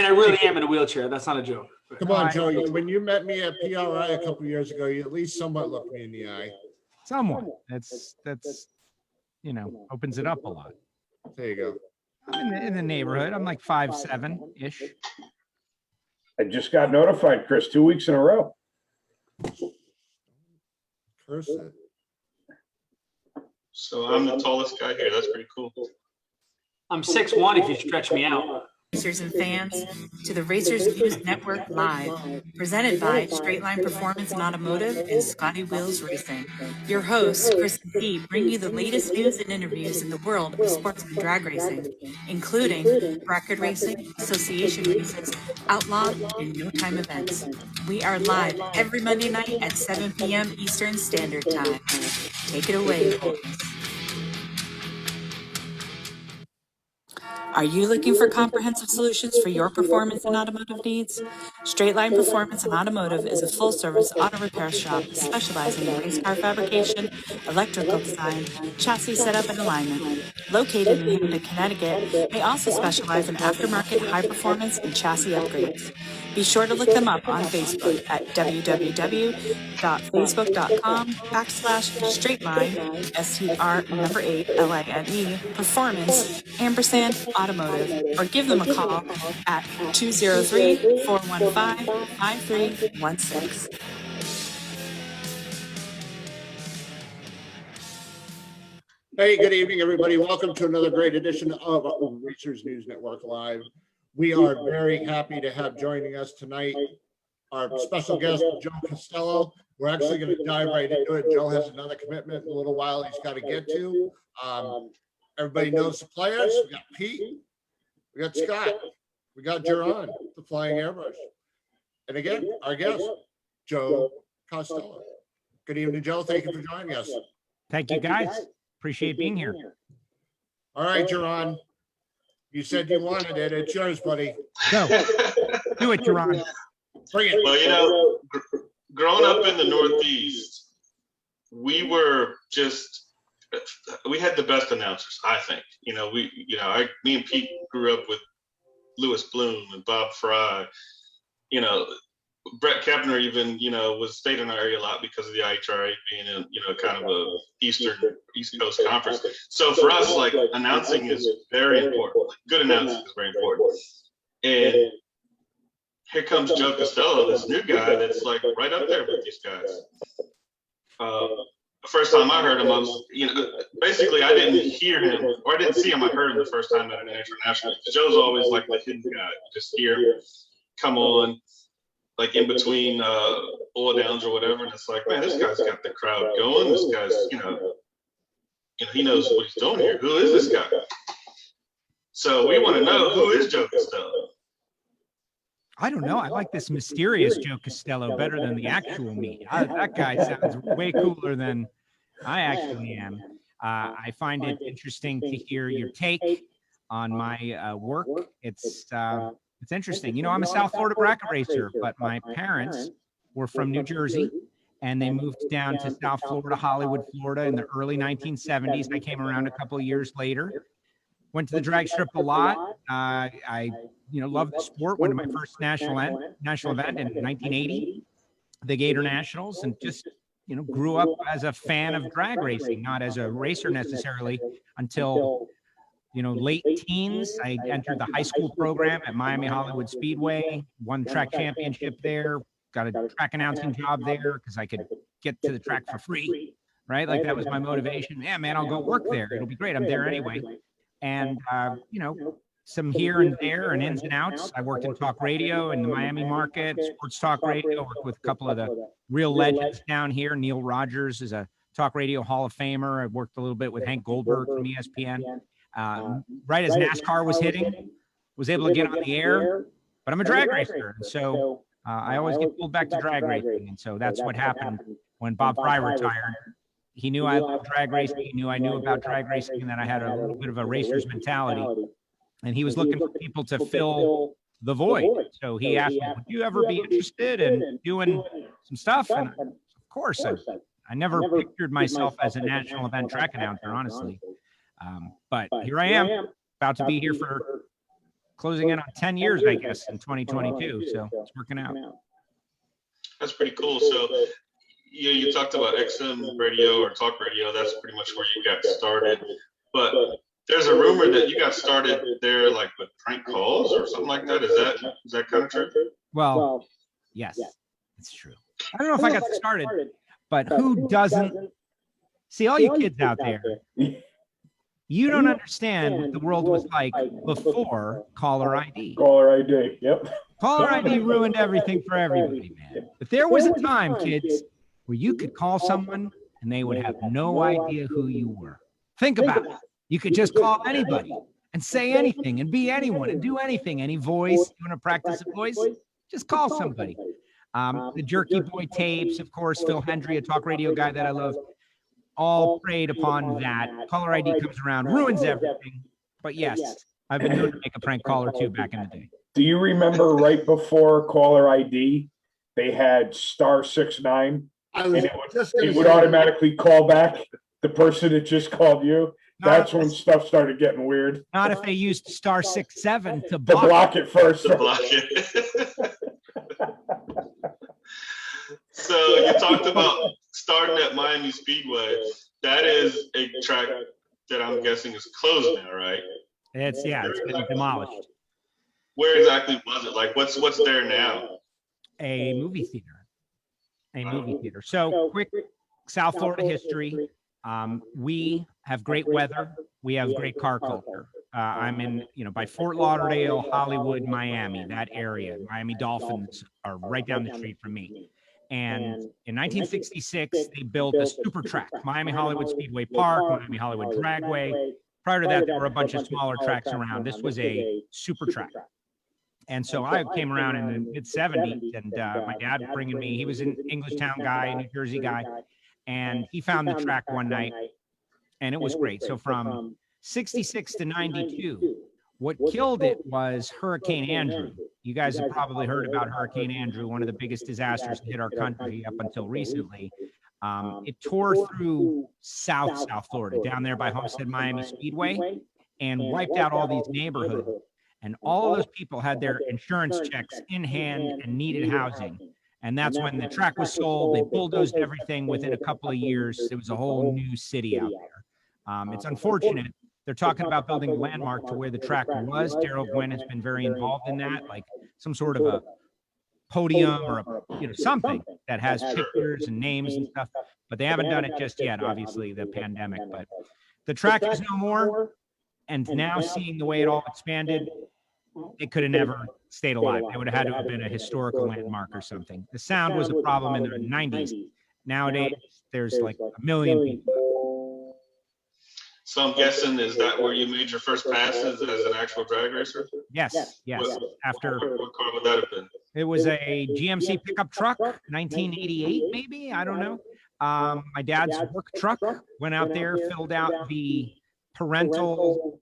I really am in a wheelchair. That's not a joke. Come on, Joe. When you met me at PRI a couple of years ago, you at least somewhat looked me in the eye. Somewhat. That's opens it up a lot. There you go. I'm in the neighborhood. I'm like 5'7" ish. I just got notified, Chris, 2 weeks in a row. Curse it. So I'm the tallest guy here. That's pretty cool. I'm 6'1" if you stretch me out. Racers and fans to the Racers News Network Live, presented by Straight Line Performance and Automotive and Scotty Wheels Racing. Your hosts, Chris and Pete, bring you the latest news and interviews in the world of sportsman drag racing, including record racing, association races, outlaw, and no-time events. We are live every Monday night at 7 p.m. Eastern Standard Time. Take it away, boys. Are you looking for comprehensive solutions for your performance and automotive needs? Straight Line Performance and Automotive is a full-service auto repair shop specializing in race car fabrication, electrical design, chassis setup and alignment. Located in Hampton, Connecticut, they also specialize in aftermarket high-performance and chassis upgrades. Be sure to look them up on Facebook at www.facebook.com/straightline, STR8LINE, performance, &automotive, or give them a call at 203-415-5316. Hey, good evening, everybody. Welcome to another great edition of Racers News Network Live. We are very happy to have joining us tonight our special guest, Joe Castello. We're actually going to dive right into it. Joe has another commitment in a little while he's got to get to. Everybody knows the players. We got Pete, we got Scott, we got Jerron, the flying airbrush. And again, our guest, Joe Castello. Good evening, Joe. Thank you for joining us. Thank you, guys. Appreciate being here. All right, Jerron. You said you wanted it. It's yours, buddy. Go. Do it, Jerron. Bring it. Well, growing up in the Northeast, we had the best announcers, I think. Me and Pete grew up with Louis Bloom and Bob Fry. Brett Kepner even, stayed in our area a lot because of the NHRA being in, kind of a East Coast conference. So for us, like, announcing is very important. Like, good announcing is very important. And here comes Joe Castello, this new guy that's like right up there with these guys. The first time I heard him, I was, basically I didn't hear him, or I didn't see him. I heard him the first time at an international. Joe's always like the hidden guy. You just hear him come on, like in between oil downs or whatever, and it's like, man, this guy's got the crowd going. This guy's, he knows what he's doing here. Who is this guy? So we want to know, who is Joe Castello? I don't know. I like this mysterious Joe Castello better than the actual me. That guy sounds way cooler than I actually am. I find it interesting to hear your take on my work. It's interesting. I'm a South Florida bracket racer, but my parents were from New Jersey, and they moved down to South Florida, Hollywood, Florida in the early 1970s. I came around a couple of years later. Went to the drag strip a lot. I loved the sport. Went to my first national event in 1980, the Gator Nationals, and just, grew up as a fan of drag racing, not as a racer necessarily until, late teens. I entered the high school program at Miami Hollywood Speedway, won track championship there, got a track announcing job there because I could get to the track for free, right? Like that was my motivation. Yeah, man, I'll go work there. It'll be great. I'm there anyway. And, some here and there and ins and outs. I worked in talk radio in the Miami market, sports talk radio, worked with a couple of the real legends down here. Neil Rogers is a talk radio Hall of Famer. I worked a little bit with Hank Goldberg from ESPN. Right as NASCAR was hitting, was able to get on the air, but I'm a drag racer. And so I always get pulled back to drag racing. And so that's what happened when Bob Fry retired. He knew I loved drag racing. He knew I knew about drag racing, and that I had a little bit of a racer's mentality. And he was looking for people to fill the void. So he asked me, would you ever be interested in doing some stuff? And of course, I never pictured myself as a national event track announcer, honestly. But here I am, about to be here for closing in on 10 years, I guess, in 2022. So it's working out. That's pretty cool. So you talked about XM radio or talk radio. That's pretty much where you got started. But there's a rumor that you got started there like with prank calls or something like that. Is that kind of true? Well, yes, it's true. I don't know if I got started, but who doesn't? See, all you kids out there, you don't understand what the world was like before caller ID. Caller ID, yep. Caller ID ruined everything for everybody, man. But there was a time, kids, where you could call someone and they would have no idea who you were. Think about it. You could just call anybody and say anything and be anyone and do anything. Any voice, you want to practice a voice? Just call somebody. The Jerky Boy tapes, of course, Phil Hendry, a talk radio guy that I love, all preyed upon that. Caller ID comes around, ruins everything. But yes, I've been known to make a prank call or two back in the day. Do you remember right before caller ID, they had *69, I and was it would automatically call back the person that just called you? That's when stuff started getting weird. Not if they used *67 to To block. block it first. To block it. So you talked about starting at Miami Speedway. That is a track that I'm guessing is closed now, right? It's been demolished. Where exactly was it? Like, what's there now? A movie theater. So quick South Florida history. We have great weather. We have great car culture. I'm in, by Fort Lauderdale, Hollywood, Miami, that area. Miami Dolphins are right down the street from me. And in 1966, they built a super track, Miami Hollywood Speedway Park, Miami Hollywood Dragway. Prior to that, there were a bunch of smaller tracks around. This was a super track. And so I came around in the mid 70s, and my dad bringing me, he was an Englishtown guy, New Jersey guy, and he found the track one night, and it was great. So from 66 to 92, what killed it was Hurricane Andrew. You guys have probably heard about Hurricane Andrew, one of the biggest disasters to hit our country up until recently. It tore through South Florida, down there by Homestead Miami Speedway, and wiped out all these neighborhoods. And all of those people had their insurance checks in hand and needed housing. And that's when the track was sold. They bulldozed everything within a couple of years. There was a whole new city out there. It's unfortunate. They're talking about building a landmark to where the track was. Daryl Gwynn has been very involved in that, like some sort of a podium or something that has pictures and names and stuff. But they haven't done it just yet, obviously, the pandemic. But the track is no more. And now seeing the way it all expanded, it could have never stayed alive. It would have had to have been a historical landmark or something. The sound was a problem in the 90s. Nowadays, there's like a million people. So I'm guessing, is that where you made your first passes as an actual drag racer? Yes. After, What car would that have been? it was a GMC pickup truck, 1988, maybe, I don't know. My dad's work truck, went out there, filled out the parental,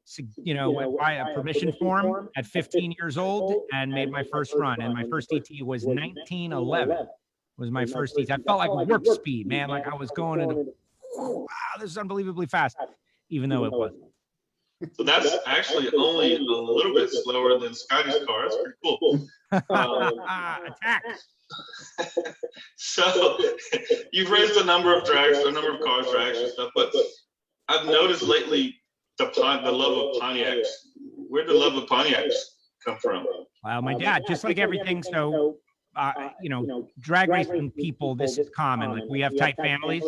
permission form at 15 years old, and made my first run. And my first ET was 1911. Was my first ET. I felt like warp speed, man. Like I was going into, wow, this is unbelievably fast, even though it wasn't. So that's actually only a little bit slower than Scotty's car. That's pretty cool. Attack. So you've raised a number of cars, drags and stuff, but I've noticed lately the love of Pontiacs. Where did the love of Pontiacs come from? Well, my dad, just like everything. So, drag racing people, this is common. Like we have tight families.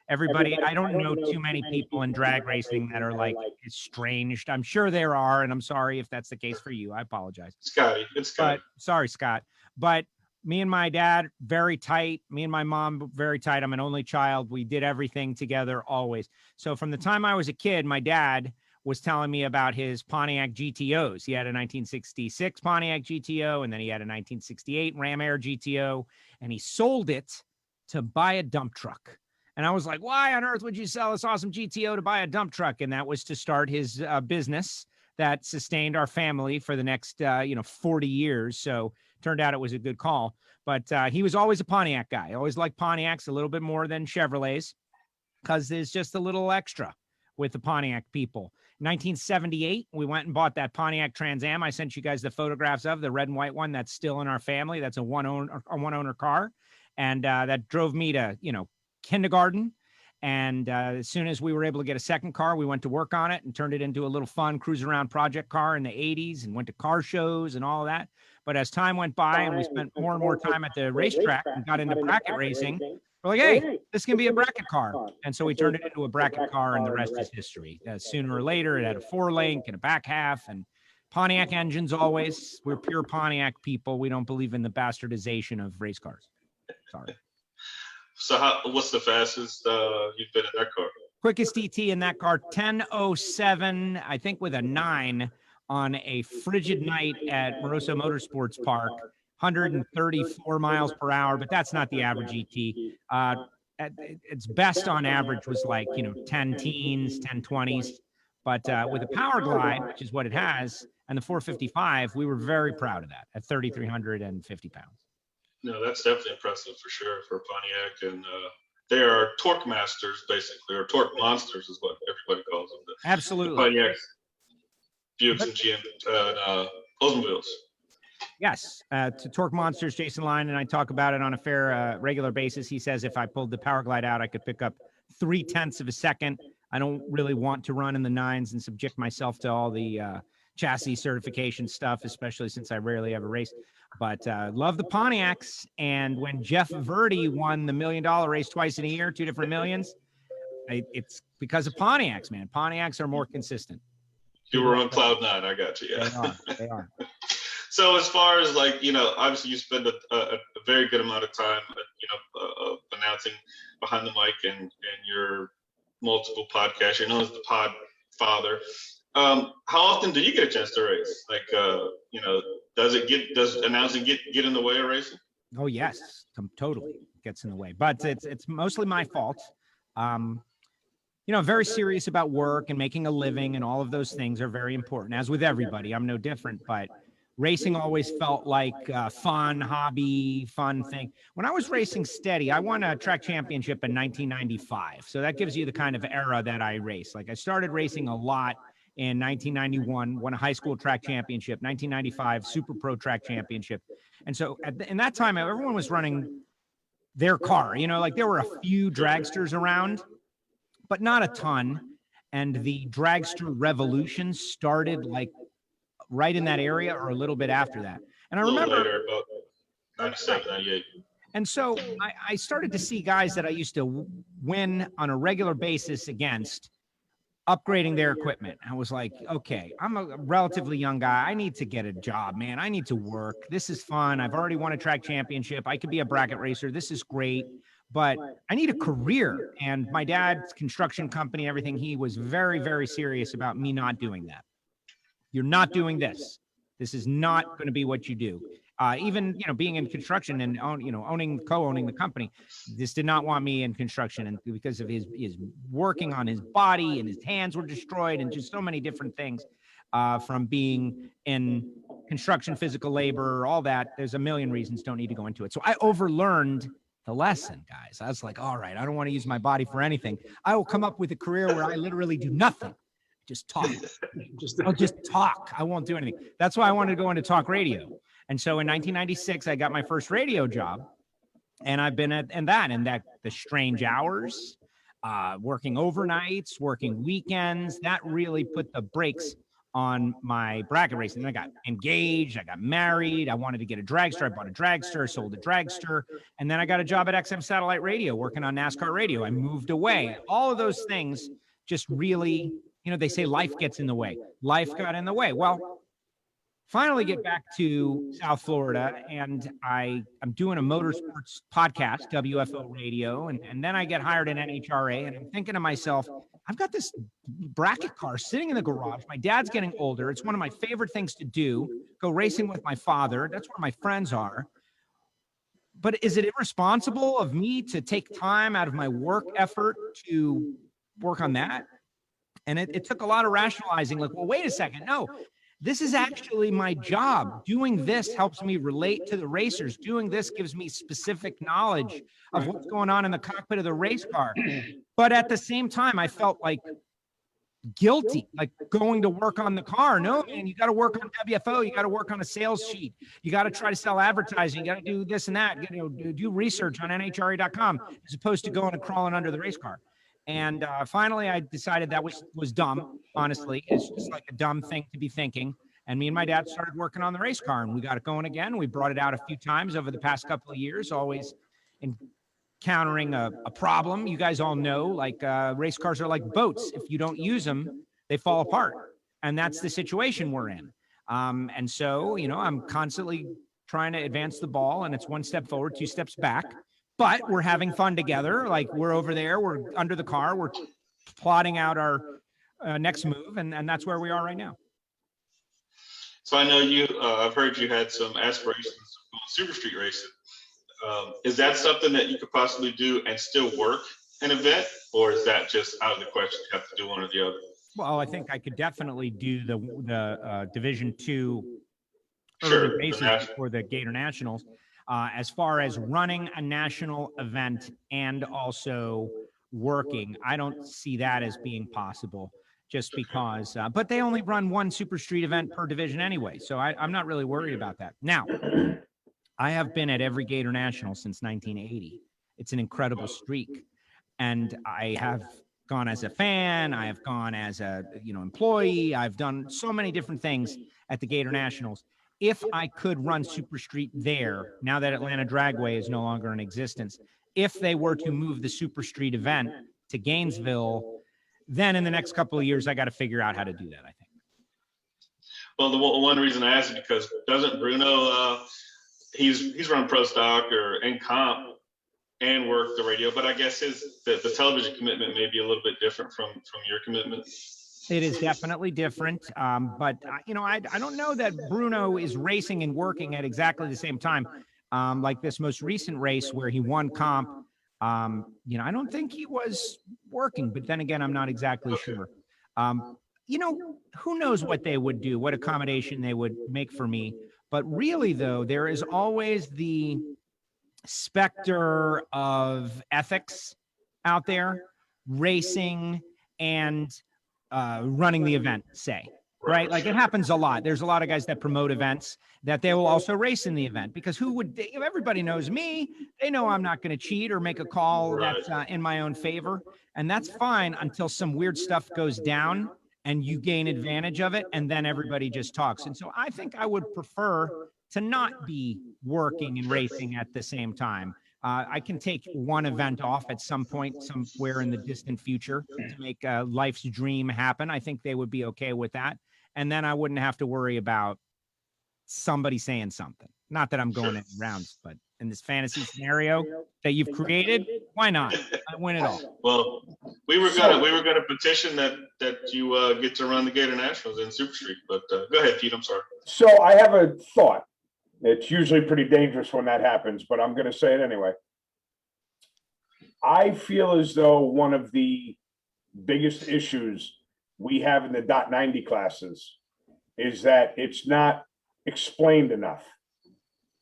Everybody, I don't know too many people in drag racing that are like estranged. I'm sure there are, and I'm sorry if that's the case for you. I apologize. Scotty, it's Scotty. But sorry, Scott. But me and my dad, very tight. Me and my mom, very tight. I'm an only child. We did everything together always. So from the time I was a kid, my dad was telling me about his Pontiac GTOs. He had a 1966 Pontiac GTO, and then he had a 1968 Ram Air GTO, and he sold it to buy a dump truck. And I was like, why on earth would you sell this awesome GTO to buy a dump truck? And that was to start his business that sustained our family for the next, 40 years. So turned out it was a good call. But he was always a Pontiac guy. I always liked Pontiacs a little bit more than Chevrolets because there's just a little extra with the Pontiac people. 1978, we went and bought that Pontiac Trans Am. I sent you guys the photographs of the red and white one that's still in our family. That's a one owner car. And that drove me to, kindergarten. And as soon as we were able to get a second car, we went to work on it and turned it into a little fun cruise around project car in the 80s and went to car shows and all of that. But as time went by and we spent more and more time at the racetrack and got into bracket racing, we're like, hey, this can be a bracket car. And so we turned it into a bracket car, and the rest is history. Sooner or later, it had a 4-link and a back half, and Pontiac engines always. We're pure Pontiac people. We don't believe in the bastardization of race cars. Sorry. So what's the fastest you've been in that car? Quickest ET in that car, 10:07, I think with a 9 on a frigid night at Moroso Motorsports Park, 134 miles per hour, but that's not the average ET. Its best on average was like, 10 teens, 10 20s. But with a Power Glide, which is what it has, and the 455, we were very proud of that at 3,350 pounds. No, that's definitely impressive for sure for Pontiac. And they are torque masters, basically, or torque monsters is what everybody calls them. Absolutely. Pontiac, Buicks, and GM, Oldsmobiles. Yes, to Torque Monsters, Jason Lyon and I talk about it on a regular basis. He says if I pulled the Power Glide out, I could pick up 0.3 of a second. I don't really want to run in the 9s and subject myself to all the chassis certification stuff, especially since I rarely ever race. But love the Pontiacs. And when Jeff Verdi won the $1 million race twice in a year, 2 different millions, it's because of Pontiacs, man. Pontiacs are more consistent. You were on cloud 9. I got you. Yeah. They are. So as far as obviously you spend a very good amount of time, announcing behind the mic and your multiple podcasts. You're known as the Pod Father. How often do you get a chance to race? Does announcing get in the way of racing? Oh yes, totally gets in the way. But it's mostly my fault. Very serious about work and making a living, and all of those things are very important. As with everybody, I'm no different. But racing always felt like a fun hobby, fun thing. When I was racing steady, I won a track championship in 1995. So that gives you the kind of era that I raced. Like I started racing a lot in 1991, won a high school track championship, 1995 Super Pro track championship. And so in that time, everyone was running their car, there were a few dragsters around, but not a ton. And the dragster revolution started right in that area or a little bit after that. And I remember later, about 97, 98. And so I started to see guys that I used to win on a regular basis against upgrading their equipment. I was like, okay, I'm a relatively young guy. I need to get a job, man. I need to work. This is fun. I've already won a track championship. I could be a bracket racer. This is great, but I need a career. And my dad's construction company, everything, he was very, very serious about me not doing that. You're not doing this. This is not going to be what you do. Even, being in construction and co-owning the company, this did not want me in construction. And because of his working on his body, and his hands were destroyed, and just so many different things from being in construction, physical labor, all that. There's a million reasons, don't need to go into it. So I overlearned the lesson, guys. I was like, all right, I don't want to use my body for anything. I will come up with a career where I literally do nothing. Just talk. I'll just talk. I won't do anything. That's why I wanted to go into talk radio. And so in 1996, I got my first radio job, and I've been in that the strange hours, working overnights, working weekends. That really put the brakes on my bracket racing. Then I got engaged. I got married. I wanted to get a dragster. I bought a dragster, sold a dragster. And then I got a job at XM Satellite Radio, working on NASCAR radio. I moved away. All of those things just really, they say life gets in the way. Life got in the way. Well, finally get back to South Florida, and I'm doing a motorsports podcast, WFO Radio, and then I get hired in NHRA, and I'm thinking to myself, I've got this bracket car sitting in the garage. My dad's getting older. It's one of my favorite things to do, go racing with my father. That's where my friends are. But is it irresponsible of me to take time out of my work effort to work on that? And it took a lot of rationalizing, like, well, wait a second, no. This is actually my job. Doing this helps me relate to the racers. Doing this gives me specific knowledge of what's going on in the cockpit of the race car. But at the same time, I felt like guilty, like going to work on the car. No, man, you got to work on WFO. You got to work on a sales sheet. You got to try to sell advertising. You got to do this and that. Do research on NHRA.com as opposed to going and crawling under the race car. And finally, I decided that was dumb. Honestly, it's just like a dumb thing to be thinking. And me and my dad started working on the race car, and we got it going again. We brought it out a few times over the past couple of years, always encountering a problem. You guys all know, like race cars are like boats. If you don't use them, they fall apart. And that's the situation we're in. And so, I'm constantly trying to advance the ball, and it's one step forward, two steps back. But we're having fun together. Like, we're over there, we're under the car, we're plotting out our next move, and that's where we are right now. So I know I've heard you had some aspirations of going super street racing. Is that something that you could possibly do and still work an event, or is that just out of the question? You have to do one or the other. Well, I think I could definitely do the Division II Sure, races for the Gator Nationals. As far as running a national event and also working, I don't see that as being possible. Just because, but they only run one super street event per division anyway. So I'm not really worried about that. Now, I have been at every Gator National since 1980. It's an incredible streak. And I have gone as a fan. I have gone as a, employee. I've done so many different things at the Gator Nationals. If I could run super street there, now that Atlanta Dragway is no longer in existence, if they were to move the super street event to Gainesville, then in the next couple of years, I got to figure out how to do that, I think. Well, the one reason I asked is because doesn't Bruno, he's run pro stock and comp and worked the radio, but I guess the television commitment may be a little bit different from your commitment. It is definitely different, but I don't know that Bruno is racing and working at exactly the same time. Like this most recent race where he won comp, I don't think he was working, but then again, I'm not exactly sure. Who knows what they would do, what accommodation they would make for me. But really, though, there is always the specter of ethics out there, racing and running the event, say. Right? Like, it happens a lot. There's a lot of guys that promote events that they will also race in the event, because everybody knows me. They know I'm not going to cheat or make a call that's in my own favor. And that's fine until some weird stuff goes down and you gain advantage of it. And then everybody just talks. And so I think I would prefer to not be working and racing at the same time. I can take one event off at some point, somewhere in the distant future, to make life's dream happen. I think they would be okay with that. And then I wouldn't have to worry about somebody saying something. Not that I'm going in rounds, but in this fantasy scenario that you've created, why not? I win it all. Well, we were gonna petition that you get to run the Gator Nationals in Super Street, but go ahead, Pete. I'm sorry. So I have a thought. It's usually pretty dangerous when that happens, but I'm going to say it anyway. I feel as though one of the biggest issues we have in the .90 classes is that it's not explained enough.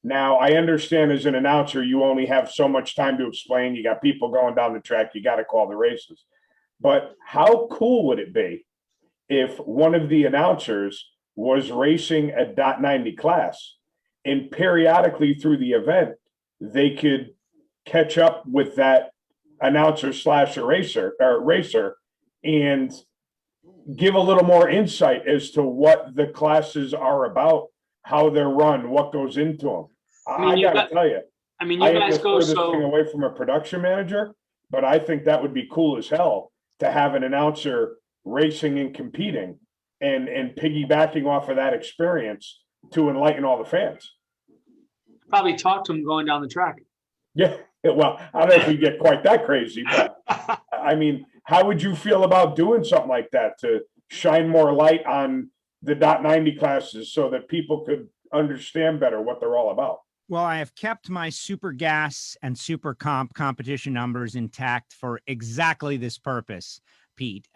Now, I understand as an announcer, you only have so much time to explain. You got people going down the track. You got to call the races. But how cool would it be if one of the announcers was racing a .90 class, and periodically through the event, they could catch up with that announcer / racer and give a little more insight as to what the classes are about, how they're run, what goes into them. I gotta tell you, you guys go so thing away from a production manager, but I think that would be cool as hell to have an announcer racing and competing and piggybacking off of that experience to enlighten all the fans. probably talk to him going down the track. Yeah, well, I don't know if we get quite that crazy, but I mean, how would you feel about doing something like that to shine more light on the .90 classes so that people could understand better what they're all about? Well, I have kept my super gas and super comp competition numbers intact for exactly this purpose. Pete.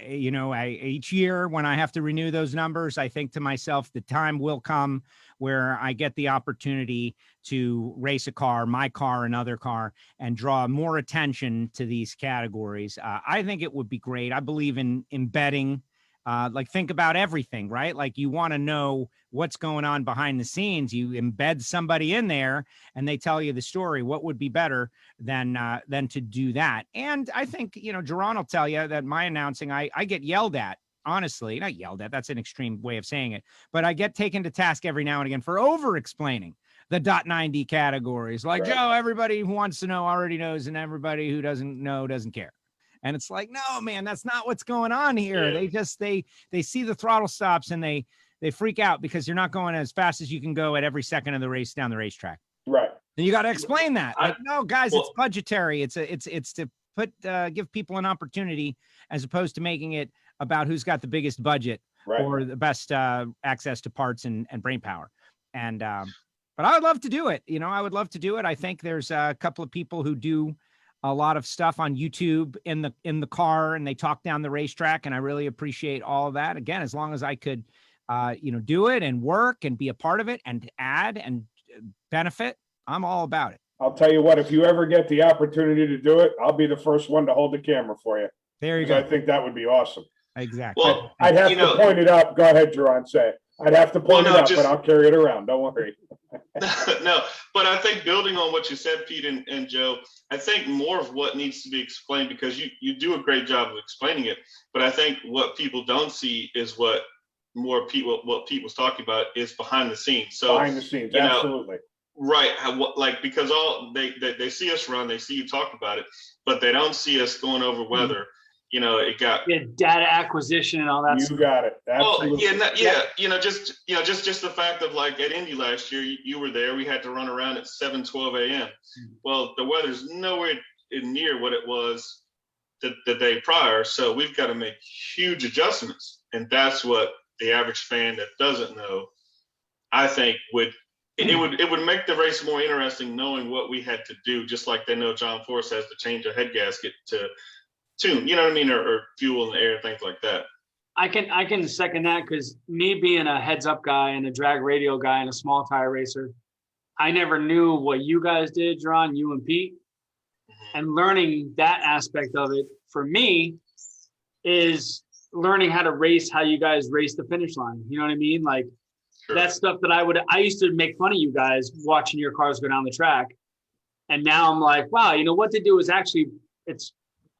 Each year when I have to renew those numbers, I think to myself, the time will come where I get the opportunity to race a car, my car, another car, and draw more attention to these categories. I think it would be great. I believe in embedding, think about everything, right? Like you want to know what's going on behind the scenes. You embed somebody in there and they tell you the story. What would be better than to do that? And I think, Jerron will tell you that my announcing, I get yelled at. Honestly, not yelled at, that's an extreme way of saying it, but I get taken to task every now and again for over explaining the .90 categories. Like, Right. Joe, everybody who wants to know already knows, and everybody who doesn't know doesn't care. And it's like, no, man, that's not what's going on here. Yeah. They see the throttle stops and they freak out because you're not going as fast as you can go at every second of the race down the racetrack. Right. And you got to explain that. Like, no, guys, it's Well- budgetary. It's to give people an opportunity as opposed to making it about who's got the biggest budget Right. or the best access to parts and brain power. And but I would love to do it. I would love to do it. I think there's a couple of people who do a lot of stuff on YouTube in the car, and they talk down the racetrack, and I really appreciate all of that. Again, as long as I could do it and work and be a part of it and add and benefit, I'm all about it. I'll tell you what, if you ever get the opportunity to do it, I'll be the first one to hold the camera for you. There you 'Cause I go. think that would be awesome. Exactly. Well, I'd have You to know- point it up. Go ahead, Jerron, say it. I'd have to point Well, no, it up, just- but I'll carry it around. Don't worry. No, but I think building on what you said, Pete and Joe, I think more of what needs to be explained, because you do a great job of explaining it, but I think what people don't see is what Pete was talking about is behind the scenes. So Behind the scenes, you know, absolutely. right, because all they see us run, they see you talk about it, but they don't see us going over whether it got Yeah, data acquisition and all that You stuff. got it. Absolutely. just the fact of like at Indy last year, you were there. We had to run around at 7:12 a.m. Well, the weather's nowhere near what it was the day prior, so we've got to make huge adjustments, and that's what the average fan that doesn't know, I think, would make the race more interesting knowing what we had to do, just like they know John Force has to change a head gasket to tune, or fuel in the air, things like that. I can second that, because me being a heads up guy and a drag radio guy and a small tire racer, I never knew what you guys did, Jerron, you and Pete. And learning that aspect of it for me is learning how to race, how you guys race the finish line. You know what I mean? Like Sure. that's stuff that I used to make fun of you guys watching your cars go down the track. And now I'm like, wow, what they do is actually,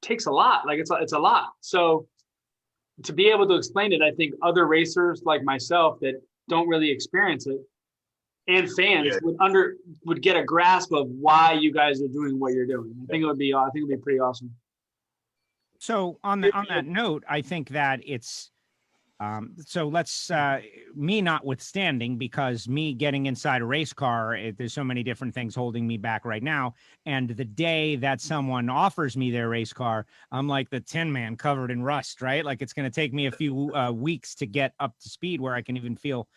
takes a lot. Like it's a lot. So to be able to explain it, I think other racers like myself that don't really experience it and fans would get a grasp of why you guys are doing what you're doing. I think it'd be pretty awesome. So on that note, I think that it's so let's me notwithstanding, because me getting inside a race car, there's so many different things holding me back right now. And the day that someone offers me their race car, I'm like the Tin Man covered in rust, right? Like it's going to take me a few weeks to get up to speed where I can even feel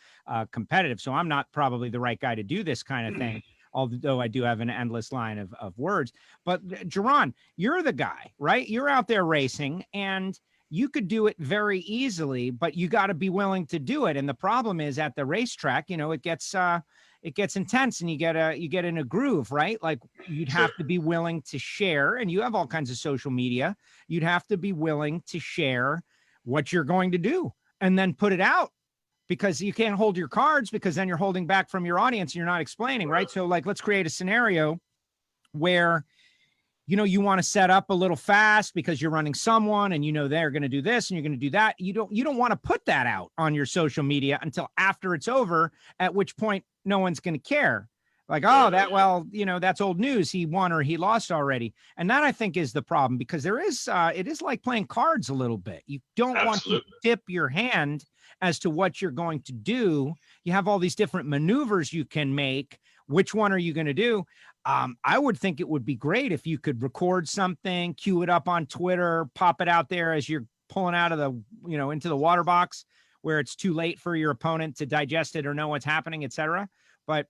competitive. So I'm not probably the right guy to do this kind of thing, although I do have an endless line of words. But Jerron, you're the guy, right? You're out there racing, and you could do it very easily, but you got to be willing to do it. And the problem is at the racetrack, it gets intense, and you get in a groove, right? Like you'd have to be willing to share, and you have all kinds of social media. You'd have to be willing to share what you're going to do and then put it out, because you can't hold your cards, because then you're holding back from your audience and you're not explaining, right? So like, let's create a scenario where you want to set up a little fast because you're running someone and they're going to do this and you're going to do that. You don't want to put that out on your social media until after it's over, at which point no one's going to care. Like, oh, that's old news. He won or he lost already. And that, I think, is the problem, because it is like playing cards a little bit. You don't want to tip your hand as to what you're going to do. You have all these different maneuvers you can make. Which one are you going to do? I would think it would be great if you could record something, cue it up on Twitter, pop it out there as you're pulling out of the, into the water box where it's too late for your opponent to digest it or know what's happening, etc. But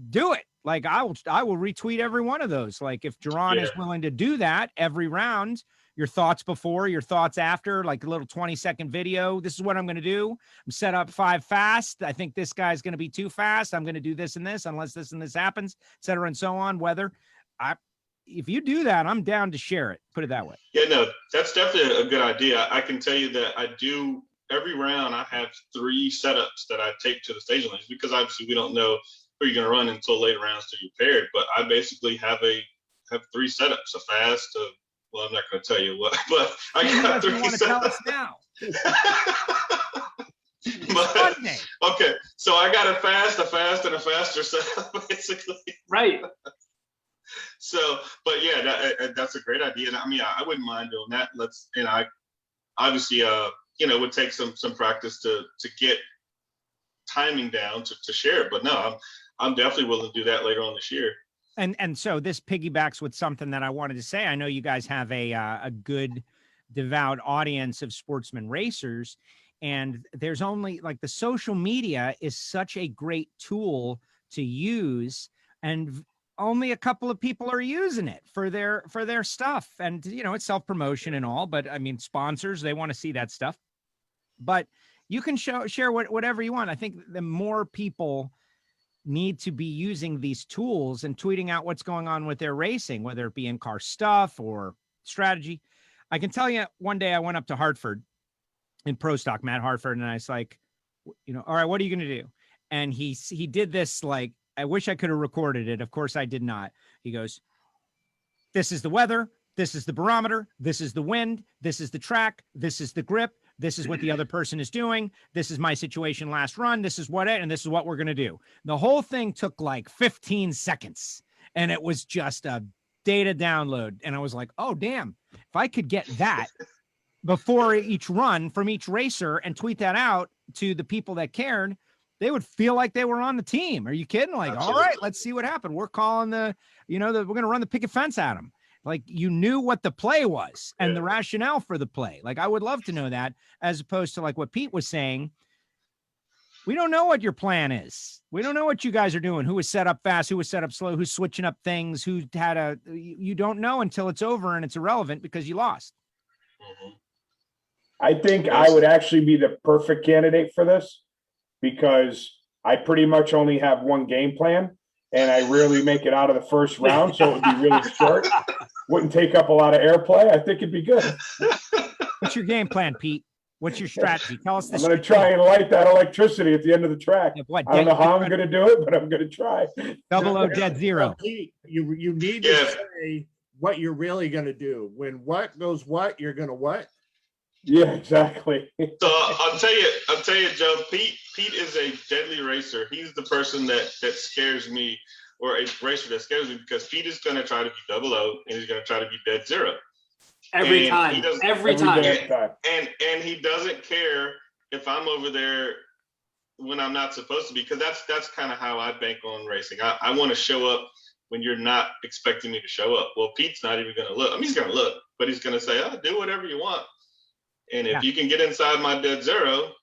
do it. Like I will retweet every one of those. Like if Jerron is willing to do that every round, your thoughts before, your thoughts after, like a little 20-second video. This is what I'm going to do. I'm set up 5 fast. I think this guy's going to be too fast. I'm going to do this and this unless this and this happens, et cetera, and so on. Whether if you do that, I'm down to share it. Put it that way. Yeah, no, that's definitely a good idea. I can tell you that I do every round. I have 3 setups that I take to the staging lanes because obviously we don't know who you're going to run until later rounds to be paired. But I basically have 3 setups: a fast, well, I'm not going to tell you what, but I got 3 setups. Tell us now. But, okay, so I got a fast, and a faster setup, basically. Right. So, but yeah, that's a great idea. And I mean, I wouldn't mind doing that. I obviously, it would take some practice to get timing down to share it. But no, I'm definitely willing to do that later on this year. And so this piggybacks with something that I wanted to say. I know you guys have a good, devout audience of sportsman racers, and there's only like the social media is such a great tool to use, and only a couple of people are using it for their stuff. And, it's self-promotion and all, but I mean, sponsors, they want to see that stuff, but you can share whatever you want. I think the more people need to be using these tools and tweeting out what's going on with their racing, whether it be in-car stuff or strategy. I can tell you one day I went up to Hartford in Pro Stock, Matt Hartford, and I was like, all right, what are you going to do? And he did this, like, I wish I could have recorded it. Of course I did not. He goes, this is the weather. This is the barometer. This is the wind. This is the track. This is the grip. This is what the other person is doing. This is my situation last run. This is and this is what we're going to do. The whole thing took like 15 seconds, and it was just a data download. And I was like, oh, damn, if I could get that before each run from each racer and tweet that out to the people that cared, they would feel like they were on the team. Are you kidding? Like, Absolutely. All right, let's see what happened. We're calling we're going to run the picket fence at them. Like, you knew what the play was and the rationale for the play. Like, I would love to know that, as opposed to like what Pete was saying. We don't know what your plan is. We don't know what you guys are doing. Who was set up fast, who was set up slow, who's switching up things, who had you don't know until it's over and it's irrelevant because you lost. Mm-hmm. I think I would actually be the perfect candidate for this because I pretty much only have one game plan and I rarely make it out of the first round. So it would be really short. Wouldn't take up a lot of airplay. I think it'd be good. What's your game plan, Pete? What's your strategy? Tell us this. I'm going to try and light that electricity at the end of the track. What, I don't know how I'm going to do it, but I'm going to try. 00 dead zero. You need to say what you're really going to do. When what goes what, you're going to what? Yeah, exactly. So I'll tell you, Joe, Pete is a deadly racer. He's the person that scares me, or a racer that scares me, because Pete is going to try to be 00 and he's going to try to be dead zero. Every time. Every time. And he doesn't care if I'm over there when I'm not supposed to be, because that's kind of how I bank on racing. I want to show up when you're not expecting me to show up. Well, Pete's not even going to look. I mean, he's going to look, but he's going to say, oh, do whatever you want. And if you can get inside my dead zero,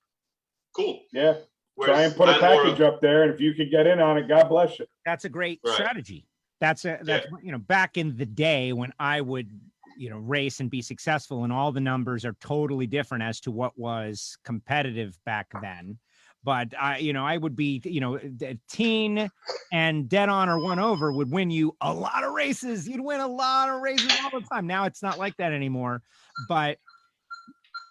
cool. Yeah. Try and put a package up there, and if you could get in on it, God bless you. That's a great strategy. That's back in the day when I would race and be successful, and all the numbers are totally different as to what was competitive back then. But I would be, teen and dead on or 1 over would win you a lot of races. You'd win a lot of races all the time. Now it's not like that anymore, but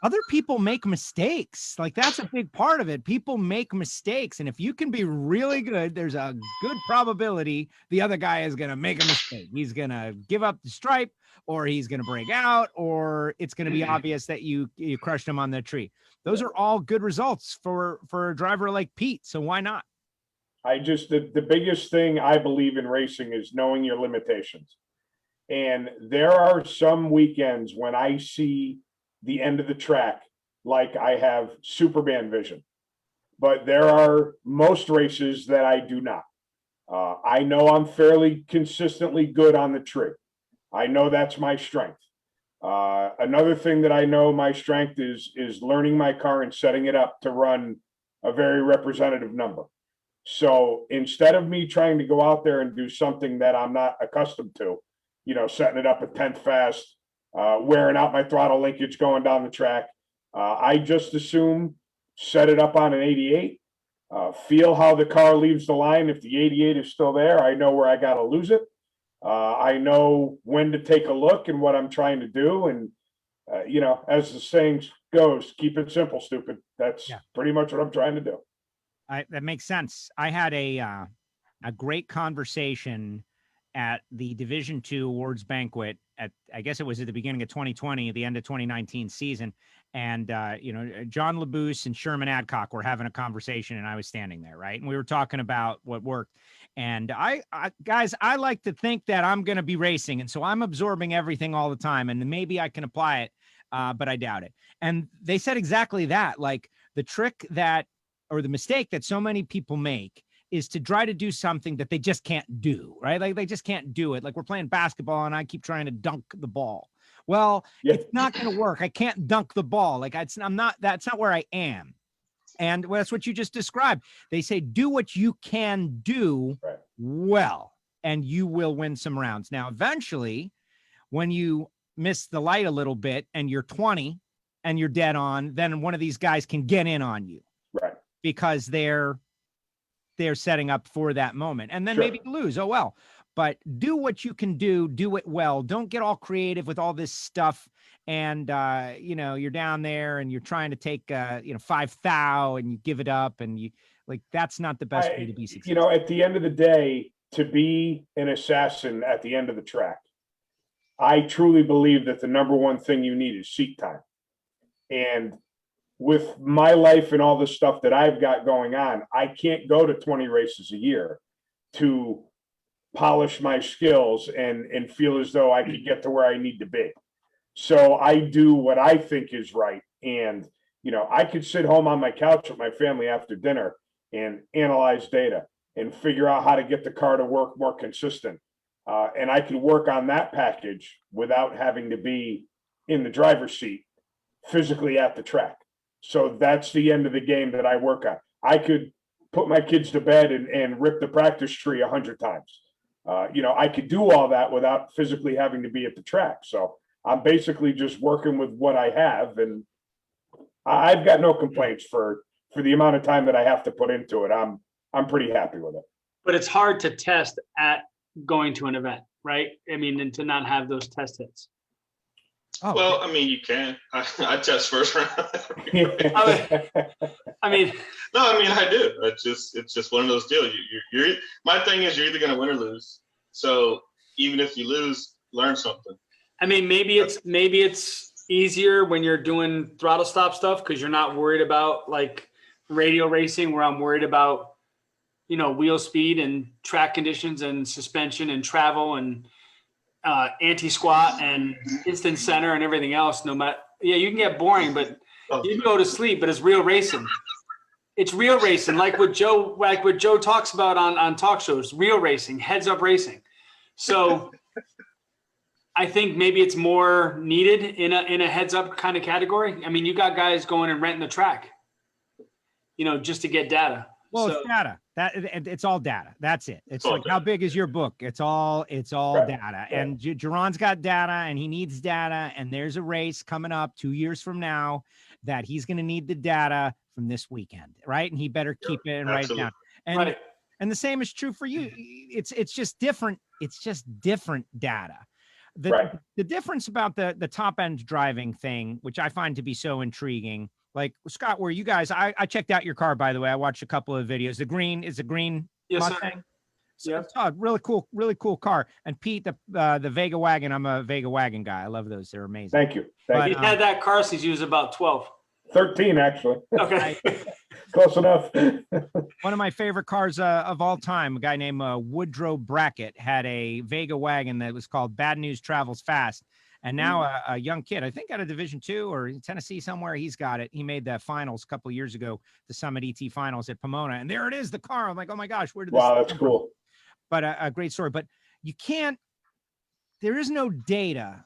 other people make mistakes. Like, that's a big part of it. People make mistakes. And if you can be really good, there's a good probability the other guy is going to make a mistake. He's going to give up the stripe, or he's going to break out, or it's going to be obvious that you crushed him on the tree. Those are all good results for a driver like Pete. So why not? The biggest thing I believe in racing is knowing your limitations. And there are some weekends when I see the end of the track like I have Superman vision, but there are most races that I do not. I know I'm fairly consistently good on the tree. I know that's my strength. Another thing that I know my strength is learning my car and setting it up to run a very representative number. So instead of me trying to go out there and do something that I'm not accustomed to, setting it up at 10th fast wearing out my throttle linkage going down the track. I just assume set it up on an 88, feel how the car leaves the line. If the 88 is still there, I know where I got to lose it. I know when to take a look and what I'm trying to do. And, you know, as the saying goes, keep it simple, stupid. That's pretty much what I'm trying to do. That makes sense. I had a great conversation at the Division II Awards banquet at, I guess it was at the beginning of 2020, at the end of 2019 season. And, you know, John Labuse and Sherman Adcock were having a conversation and I was standing there. Right. And we were talking about what worked. And guys, I like to think that I'm going to be racing. And so I'm absorbing everything all the time and maybe I can apply it, but I doubt it. And they said exactly that, like the trick that, or the mistake that so many people make is to try to do something that they just can't do, right? Like they just can't do it. Like we're playing basketball and I keep trying to dunk the ball. Well, it's not going to work. I can't dunk the ball. Like that's not where I am. And that's what you just described. They say, do what you can do well, and you will win some rounds. Now, eventually, when you miss the light a little bit and you're 20 and you're dead on, then one of these guys can get in on you. Right. Because they're setting up for that moment. And then maybe lose. Oh, well. But do what you can do it well. Don't get all creative with all this stuff. And, you know, you're down there and you're trying to take, 5 thou and you give it up and you like, that's not the best way to be successful. You know, at the end of the day, to be an assassin at the end of the track, I truly believe that the number one thing you need is seat time. And with my life and all the stuff that I've got going on, I can't go to 20 races a year to polish my skills and feel as though I could get to where I need to be. So I do what I think is right. And, you know, I could sit home on my couch with my family after dinner and analyze data and figure out how to get the car to work more consistent. And I could work on that package without having to be in the driver's seat physically at the track. So that's the end of the game that I work on. I could put my kids to bed and rip the practice tree 100 times. You know, I could do all that without physically having to be at the track. So I'm basically just working with what I have, and I've got no complaints for the amount of time that I have to put into it. I'm pretty happy with it. But it's hard to test at going to an event, right? I mean, and to not have those test hits. Oh, well, I mean, you can. I test first round. I mean, no, I mean, I do. It's just one of those deals. You're my thing is you're either going to win or lose. So even if you lose, learn something. I mean, maybe it's easier when you're doing throttle stop stuff because you're not worried about like radio racing, where I'm worried about, you know, wheel speed and track conditions and suspension and travel and anti-squat and instant center and everything else. No matter, you can get boring, but you can go to sleep. But it's real racing. It's real racing, like what Joe talks about on talk shows. Real racing, heads up racing. So I think maybe it's more needed in a heads up kind of category. I mean, you got guys going and renting the track, you know, just to get data. Well, it's data. It's all data. That's it. It's like, how big is your book? It's all data. And Jerron's got data and he needs data. And there's a race coming up 2 years from now that he's going to need the data from this weekend. Right. And he better keep it and write it down. And, and the same is true for you. It's just different. It's just different data. The difference about the top end driving thing, which I find to be so intriguing. Like Scott, where you guys, I checked out your car, by the way. I watched a couple of videos. The green is a green Mustang. So it's a really cool car. And Pete, the Vega wagon. I'm a Vega wagon guy. I love those. They're amazing. Thank you. He had that car since he was about 12. 13, actually. Okay. Close enough. One of my favorite cars of all time, a guy named Woodrow Brackett, had a Vega wagon that was called Bad News Travels Fast. And now a young kid, I think out of Division II or Tennessee somewhere, he's got it. He made the finals a couple of years ago, the Summit ET finals at Pomona. And there it is, the car. I'm like, oh my gosh, where did this Wow, that's cool. But a great story. But there is no data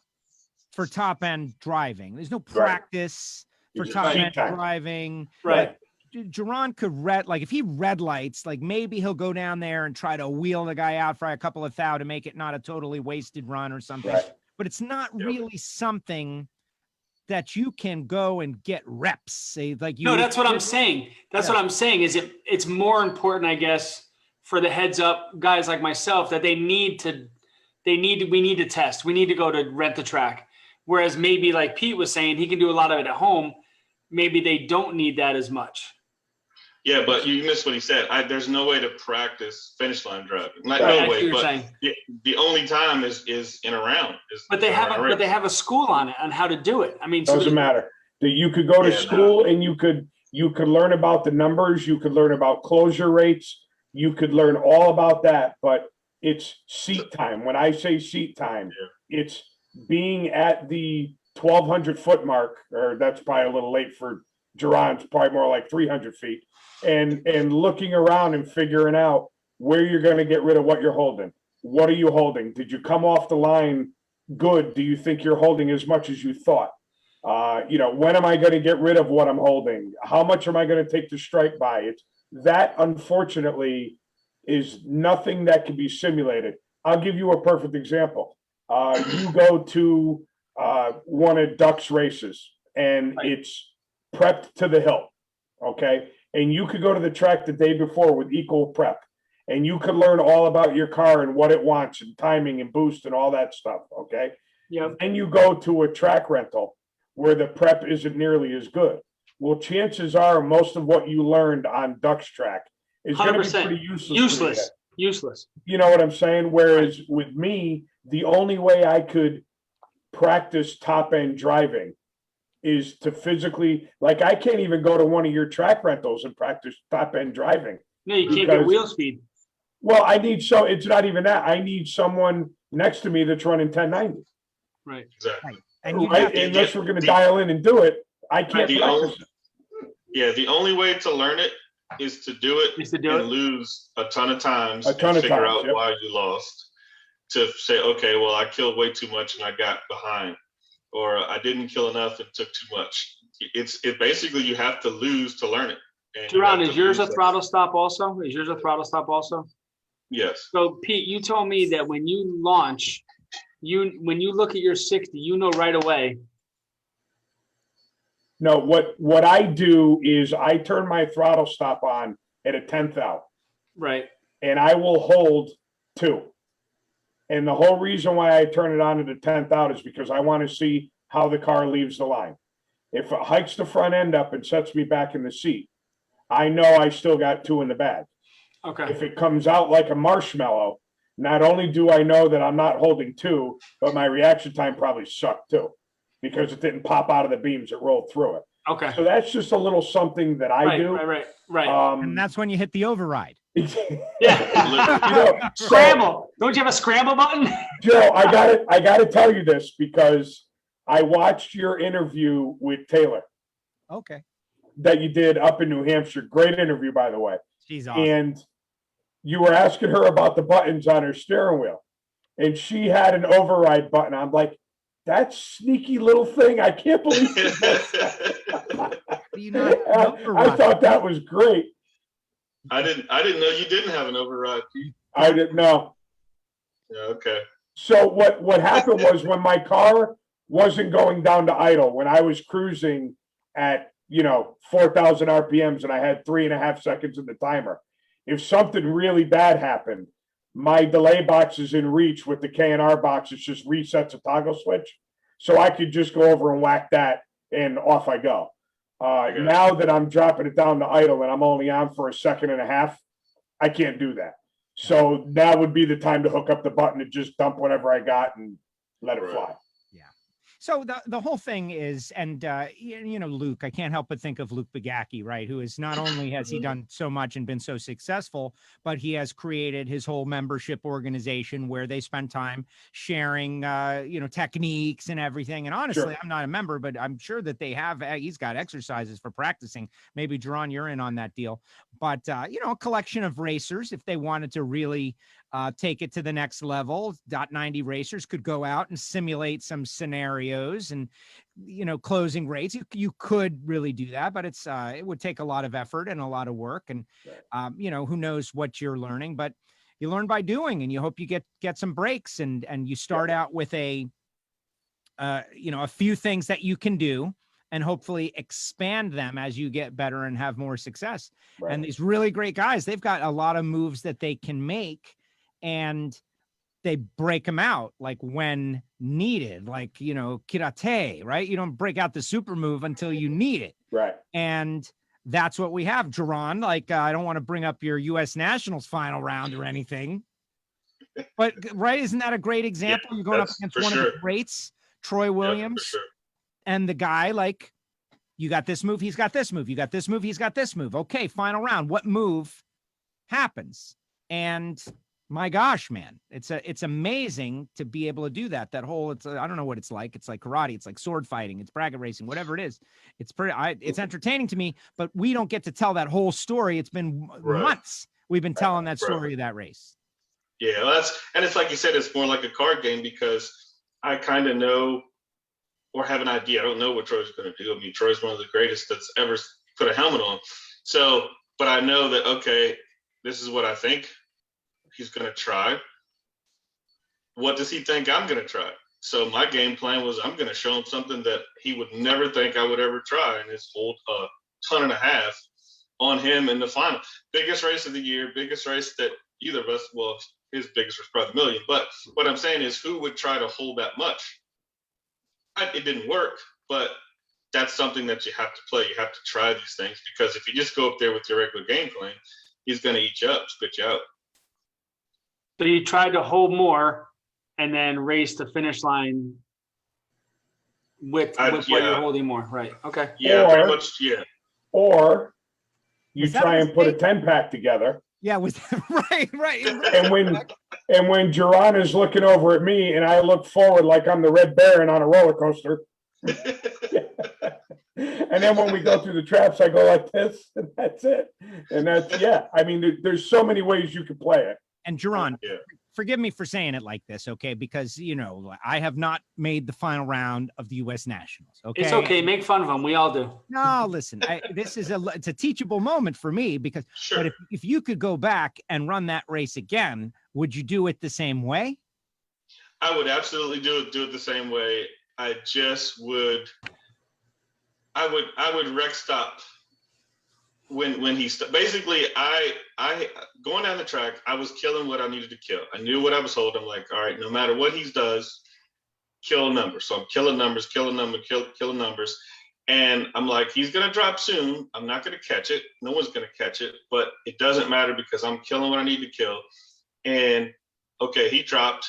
for top end driving. There's no practice for top end driving. Right. Jerron could like if he red lights, like maybe he'll go down there and try to wheel the guy out for a couple of thou to make it not a totally wasted run or something. Right. but it's not really something that you can go and get reps. Say like you. No, that's what I'm saying. That's what I'm saying is it's more important, I guess, for the heads up guys like myself that we need to test. We need to go to rent the track. Whereas maybe like Pete was saying, he can do a lot of it at home. Maybe they don't need that as much. Yeah, but you missed what he said. There's no way to practice finish line driving. Not Right, no way, but saying. the only time is in a round. But they have a school on it on how to do it. I mean, Doesn't matter. You could go to school and you could learn about the numbers. You could learn about closure rates. You could learn all about that. But it's seat time. When I say seat time, it's being at the 1,200 foot mark, or that's probably a little late for Jerron's, probably more like 300 feet. And looking around and figuring out where you're going to get rid of what you're holding. What are you holding? Did you come off the line good? Do you think you're holding as much as you thought? When am I going to get rid of what I'm holding? How much am I going to take the strike by? It's that, unfortunately, is nothing that can be simulated. I'll give you a perfect example. You go to one of Duck's races and it's prepped to the hilt. Okay. And you could go to the track the day before with equal prep, and you could learn all about your car and what it wants and timing and boost and all that stuff. Okay. Yeah. Then you go to a track rental where the prep isn't nearly as good. Well, chances are most of what you learned on Duck's track is going to be pretty useless. Useless. You know what I'm saying? Whereas with me, the only way I could practice top end driving is to physically, like, I can't even go to one of your track rentals and practice top end driving. No, you can't get wheel speed. Well, it's not even that. I need someone next to me that's running 1090. Right. Exactly. And unless we're going to dial in and do it, I can't practice it. The only way to learn it is to do it and lose a ton of times and figure out why you lost. To say, okay, well, I killed way too much and I got behind, or I didn't kill enough and took too much. It basically, you have to lose to learn it. Jerron, is yours a throttle stop also? Yes. So Pete, you told me that when you launch, when you look at your 60, you know right away. No, what I do is I turn my throttle stop on at a 10th out. Right. And I will hold 2. And the whole reason why I turn it on at a 10th out is because I want to see how the car leaves the line. If it hikes the front end up and sets me back in the seat, I know I still got 2 in the bag. Okay. If it comes out like a marshmallow, not only do I know that I'm not holding 2, but my reaction time probably sucked too, because it didn't pop out of the beams, it rolled through it. Okay. So that's just a little something that I do. Right. And that's when you hit the override. Yeah. Scramble. Don't you have a scramble button? Joe, I gotta tell you this because I watched your interview with Taylor. Okay. That you did up in New Hampshire. Great interview, by the way. She's awesome. And you were asking her about the buttons on her steering wheel, and she had an override button. I'm like, that sneaky little thing. I can't believe it. I thought that was great. I didn't know you didn't have an override, Pete. I didn't know. Yeah, okay. So what happened was when my car wasn't going down to idle, when I was cruising at 4,000 RPMs and I had 3.5 seconds in the timer, if something really bad happened, my delay box is in reach with the K&R box. It just resets a toggle switch. So I could just go over and whack that and off I go. Now that I'm dropping it down to idle and I'm only on for 1.5 seconds, I can't do that. So that would be the time to hook up the button and just dump whatever I got and let it fly. So the whole thing is, and Luke, I can't help but think of Luke Bagacki, right? Who is not only has he done so much and been so successful, but he has created his whole membership organization where they spend time sharing, techniques and everything. And honestly, I'm not a member, but I'm sure that they have. He's got exercises for practicing. Maybe Jerron, you're in on that deal. But a collection of racers, if they wanted to really take it to the next level, .90 racers could go out and simulate some scenarios and, closing rates. You could really do that, but it would take a lot of effort and a lot of work. And, who knows what you're learning, but you learn by doing, and you hope you get some breaks and you start out with a a few things that you can do and hopefully expand them as you get better and have more success. Right. And these really great guys, they've got a lot of moves that they can make, and they break them out like when needed, like, kirate, right? You don't break out the super move until you need it. Right. And that's what we have. Jerron, like, I don't want to bring up your U.S. Nationals final round or anything, but right, isn't that a great example? You're going up against one of the greats, Troy Williams, and the guy, like, you got this move, he's got this move, you got this move, he's got this move. Okay, final round, what move happens? And my gosh, man, it's amazing to be able to do that. That whole, I don't know what it's like. It's like karate. It's like sword fighting. It's bracket racing, whatever it is. It's it's entertaining to me, but we don't get to tell that whole story. It's been months we've been telling that story of that race. Yeah, well, and it's like you said, it's more like a card game, because I kind of know or have an idea. I don't know what Troy's going to do. I mean, Troy's one of the greatest that's ever put a helmet on. So, but I know that, okay, this is what I think he's going to try. What does he think I'm going to try? So my game plan was, I'm going to show him something that he would never think I would ever try, and it's hold a ton and a half on him in the final. Biggest race of the year, biggest race that either of us, well, his biggest was probably $1 million. But what I'm saying is, who would try to hold that much? It didn't work, but that's something that you have to play. You have to try these things, because if you just go up there with your regular game plan, he's going to eat you up, spit you out. So you tried to hold more and then race the finish line with what you're holding more, right? Okay. Yeah, pretty much. Yeah. Or you try and put a 10-pack together. Yeah, was right. And when Jerron is looking over at me and I look forward like I'm the Red Baron on a roller coaster. And then when we go through the traps, I go like this, and that's it. And that's, I mean, there's so many ways you could play it. And Jerron, forgive me for saying it like this, okay? Because, I have not made the final round of the U.S. Nationals, okay? It's okay. Make fun of them. We all do. No, listen, it's a teachable moment for me, because but if you could go back and run that race again, would you do it the same way? I would absolutely do it the same way. I just would, I would wreck stop when he basically I going down the track, I was killing what I needed to kill. I knew what I was holding. I'm like, all right, no matter what he does, kill a number. So I'm killing numbers, killing numbers. And I'm like, he's gonna drop soon. I'm not gonna catch it. No one's gonna catch it, but it doesn't matter, because I'm killing what I need to kill. And okay, he dropped,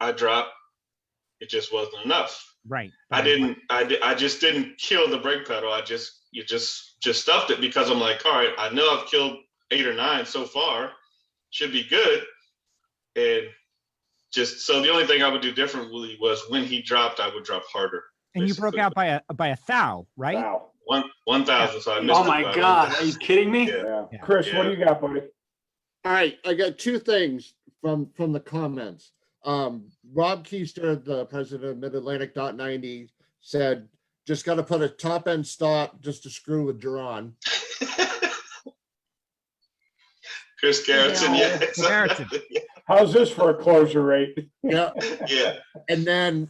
I dropped. It just wasn't enough. Right. I just didn't kill the brake pedal. You just stuffed it, because I'm like, all right, I know I've killed 8 or 9 so far, should be good. And just, so the only thing I would do differently was when he dropped, I would drop harder. And you broke out by a thou, right? Wow. 1,000. So I missed. Oh my God. Are you kidding me? Yeah. Chris, what do you got, buddy? All right, I got 2 things from the comments. Rob Keister, the president of Mid-Atlantic.90, said, just got to put a top end stop just to screw with Jerron. Chris Garrettson, Garrettson. How's this for a closure rate? Yeah. Yeah. And then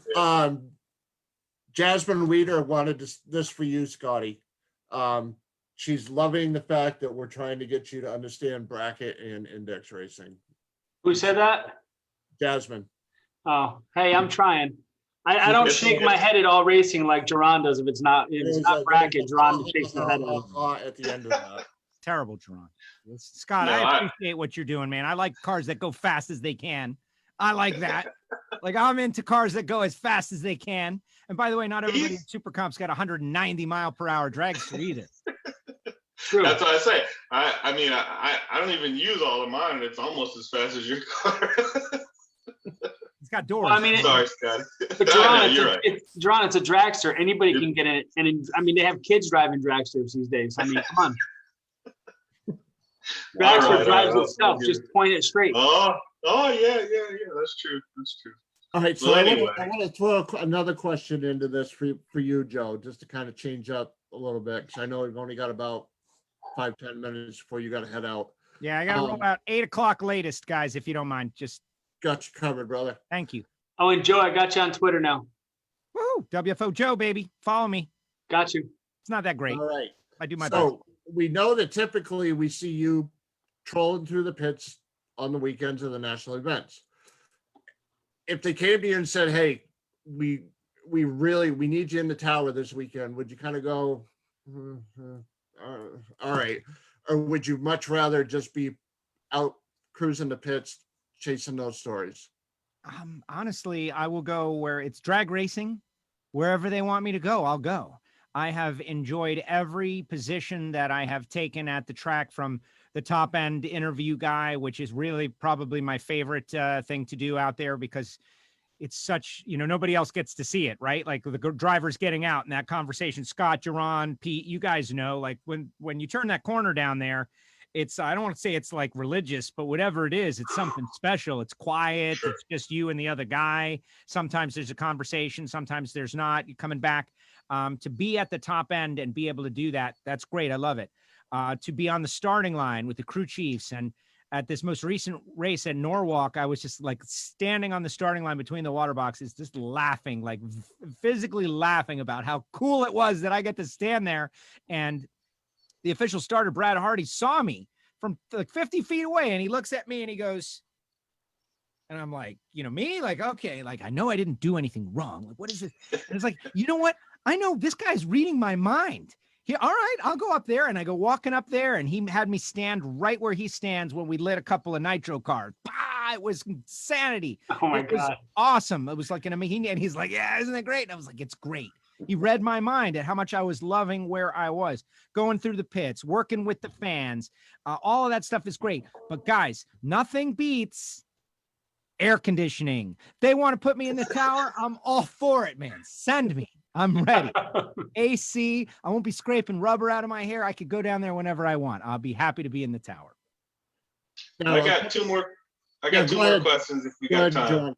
Jasmine Weeder wanted this for you, Scotty. She's loving the fact that we're trying to get you to understand bracket and index racing. Who said that? Jasmine. Oh, hey, I'm trying. I don't shake my head at all racing like Jerron does. If it's not bracket, Jerron shakes his head at the end of that. Terrible, Jerron. Scott, No, I appreciate what you're doing, man. I like cars that go fast as they can. I like that. Like, I'm into cars that go as fast as they can. And by the way, not everybody in Super Comp's got 190 mile per hour dragster either. True. That's what I say. I mean, I don't even use all of mine. It's almost as fast as your car. It's got doors. Well, I mean, Sorry, Scotty. But Jerron, You're right. Jerron, it's a dragster. Anybody can get in it. And I mean, they have kids driving dragsters these days. I mean, come on. Dragster drives itself. Just point it straight. Oh, yeah. That's true. All right, so Well, I anyway. want to throw another question into this for you, Joe, just to kind of change up a little bit, because I know we've only got about 5-10 minutes before you got to head out. Yeah, I got to roll out 8 o'clock latest, guys, if you don't mind. Just got you covered, brother. thank you. Oh, and Joe, I got you on Twitter now. Woo! WFO Joe, baby. Follow me. Got you. It's not that great. All right. I do my best. So we know that typically we see you trolling through the pits on the weekends of the national events. If they came to you and said, hey, we need you in the tower this weekend, would you kind of go, all right? Or would you much rather just be out cruising the pits, chasing those stories? Honestly, I will go where it's drag racing. Wherever they want me to go, I'll go. I have enjoyed every position that I have taken at the track, from the top end interview guy, which is really probably my favorite thing to do out there, because it's such, nobody else gets to see it, right? Like the drivers getting out in that conversation. Scott, Jerron, Pete, you guys know, like when you turn that corner down there, it's, I don't want to say it's like religious, but whatever it is, it's something special. It's quiet. Sure. It's just you and the other guy. Sometimes there's a conversation. Sometimes there's not. You're coming back to be at the top end and be able to do that. That's great. I love it. To be on the starting line with the crew chiefs, and at this most recent race at Norwalk, I was just like standing on the starting line between the water boxes, just laughing, like physically laughing about how cool it was that I get to stand there. And the official starter, Brad Hardy, saw me from like 50 feet away, and he looks at me and he goes, and I'm like, me? Like, okay, like, I know I didn't do anything wrong. Like, what is this? And it's like, you know what? I know this guy's reading my mind. All right, I'll go up there. And I go walking up there, and he had me stand right where he stands when we lit a couple of nitro cars. Bah, it was insanity. Oh my It was God. awesome. It was like and he's like, yeah, isn't it great? And I was like, it's great. He read my mind at how much I was loving where I was, going through the pits, working with the fans. All of that stuff is great. But guys, nothing beats air conditioning. They want to put me in the tower. I'm all for it, man. Send me. I'm ready. AC. I won't be scraping rubber out of my hair. I could go down there whenever I want. I'll be happy to be in the tower. I got two more questions if we got time. John.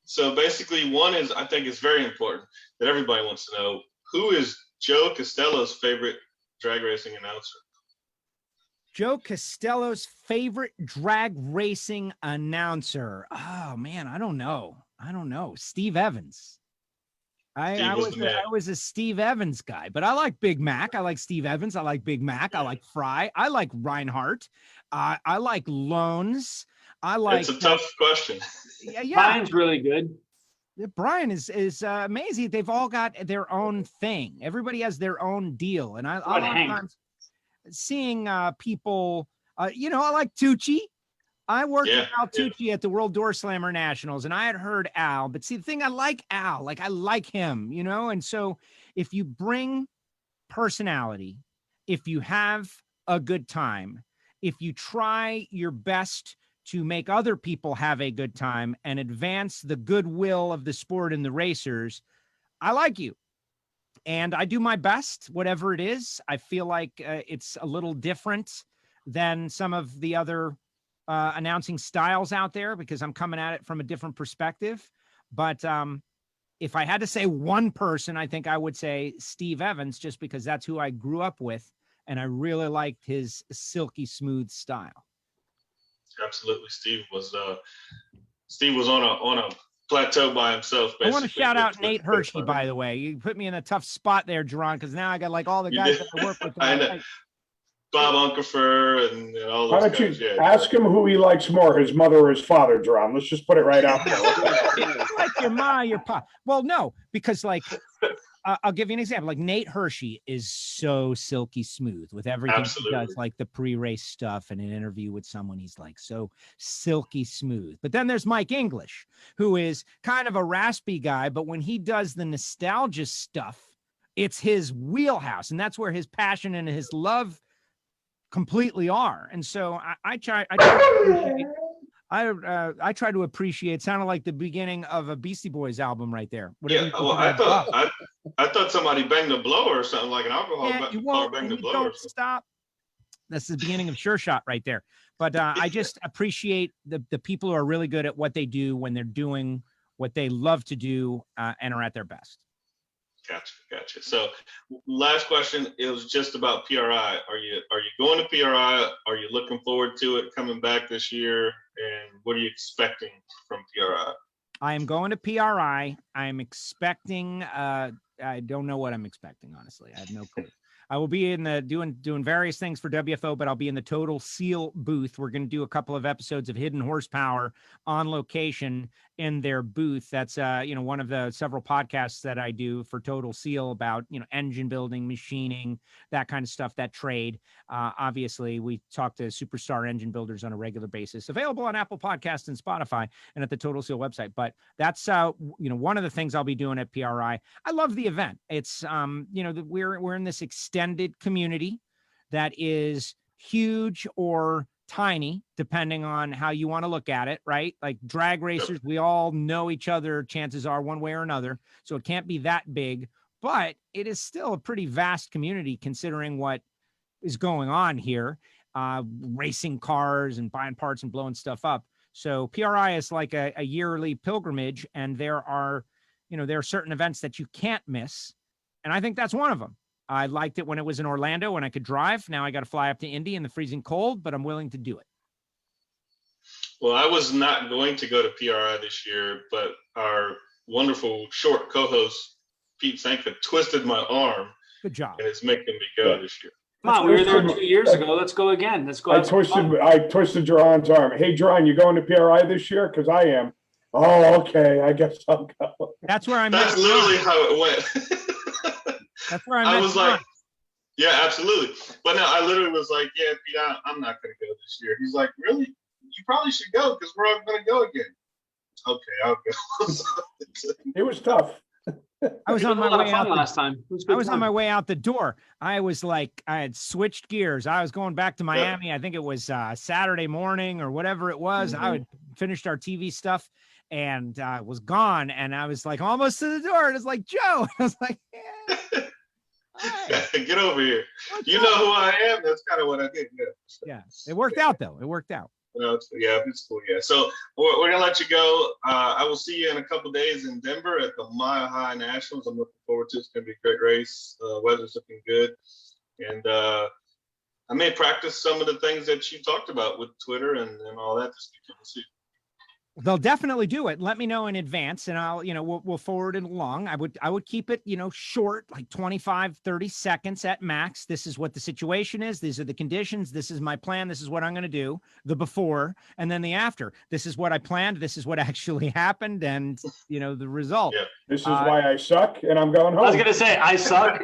So basically, one is, I think it's very important that everybody wants to know, who is Joe Castello's favorite drag racing announcer? Joe Castello's favorite drag racing announcer. Oh man, I don't know. Steve Evans. I was a Steve Evans guy, but I like Big Mac. I like Steve Evans. I like Big Mac. I like Fry. I like Reinhardt. I like Loans. It's a tough question. Yeah. Brian's really good. Brian is amazing. They've all got their own thing. Everybody has their own deal. And I lot of times seeing people, I like Tucci. I worked with Al Tucci at the World Door Slammer Nationals, and I had heard Al. But see, the thing, I like Al. Like, I like him, And so if you bring personality, if you have a good time, if you try your best to make other people have a good time and advance the goodwill of the sport and the racers, I like you. And I do my best, whatever it is. I feel like it's a little different than some of the other announcing styles out there, because I'm coming at it from a different perspective. But if I had to say one person, I think I would say Steve Evans, just because that's who I grew up with. And I really liked his silky smooth style. Absolutely. Steve was on a plateau by himself. Basically. I want to shout out Nate Hershey, by the way. You put me in a tough spot there, Jerron, because now I got like all the guys that I work with. I know. Bob Unkerfer and all those guys. Why don't you ask him who he likes more, his mother or his father, Jerron? Let's just put it right out there. Like your ma, your pop. Well, no, because like I'll give you an example. Like Nate Hershey is so silky smooth with everything he does, like the pre-race stuff and an interview with someone. He's like so silky smooth. But then there's Mike English, who is kind of a raspy guy, but when he does the nostalgia stuff, it's his wheelhouse, and that's where his passion and his love completely are. And so I try to appreciate. Sounded like the beginning of a Beastie Boys album right there. Yeah, well, I thought somebody banged a blower or something, like an alcohol banged a blower. Don't stop. That's the beginning of Sure Shot right there. But I just appreciate the people who are really good at what they do when they're doing what they love to do and are at their best. Gotcha. So last question, it was just about PRI. Are you going to PRI? Are you looking forward to it coming back this year? And what are you expecting from PRI? I am going to PRI. I'm expecting, I don't know what I'm expecting, honestly. I have no clue. I will be in the doing various things for WFO, but I'll be in the Total Seal booth. We're going to do a couple of episodes of Hidden Horsepower on location in their booth. That's one of the several podcasts that I do for Total Seal about engine building, machining, that kind of stuff, that trade. Obviously, we talk to superstar engine builders on a regular basis. Available on Apple Podcasts and Spotify and at the Total Seal website. But that's one of the things I'll be doing at PRI. I love the event. It's we're in this extended community that is huge or tiny, depending on how you want to look at it, right? Like drag racers, we all know each other, chances are, one way or another. So it can't be that big, but it is still a pretty vast community considering what is going on here, racing cars and buying parts and blowing stuff up. So PRI is like a yearly pilgrimage, and there are certain events that you can't miss. And I think that's one of them. I liked it when it was in Orlando when I could drive. Now I got to fly up to Indy in the freezing cold, but I'm willing to do it. Well, I was not going to go to PRI this year, but our wonderful short co-host, Pete Sanka, twisted my arm. Good job. And it's making me go this year. Come on, we were there 2 years ago. Let's go again. Let's go. I twisted Jerron's arm. Hey, Jerron, you going to PRI this year? Because I am. Oh, okay. I guess I'll go. That's where I met. That's literally how it went. That's where I was like, yeah, absolutely. But no, I literally was like, yeah, Pete, I'm not going to go this year. He's like, really? You probably should go because we're all going to go again. Okay, I'll go. It was tough. I was on my way out last time. I was on my way out the door. I was like, I had switched gears. I was going back to Miami. Yeah. I think it was Saturday morning or whatever it was. I had finished our TV stuff and was gone. And I was like almost to the door. And it's like, Joe. I was like, yeah. Right. Get over here. You know who I am. That's kind of what I did. Yeah. It worked out though. It worked out. It's cool. Yeah. So we're gonna let you go. I will see you in a couple days in Denver at the Mile High Nationals. I'm looking forward to it. It's gonna be a great race. Weather's looking good, and I may practice some of the things that you talked about with Twitter and all that this weekend. We'll see. They'll definitely do it. Let me know in advance and I'll, we'll forward it along. I would keep it, short, like 25, 30 seconds at max. This is what the situation is. These are the conditions. This is my plan. This is what I'm going to do, the before and then the after. This is what I planned. This is what actually happened. And the result. Yeah. This is why I suck and I'm going home. I was going to say, I suck.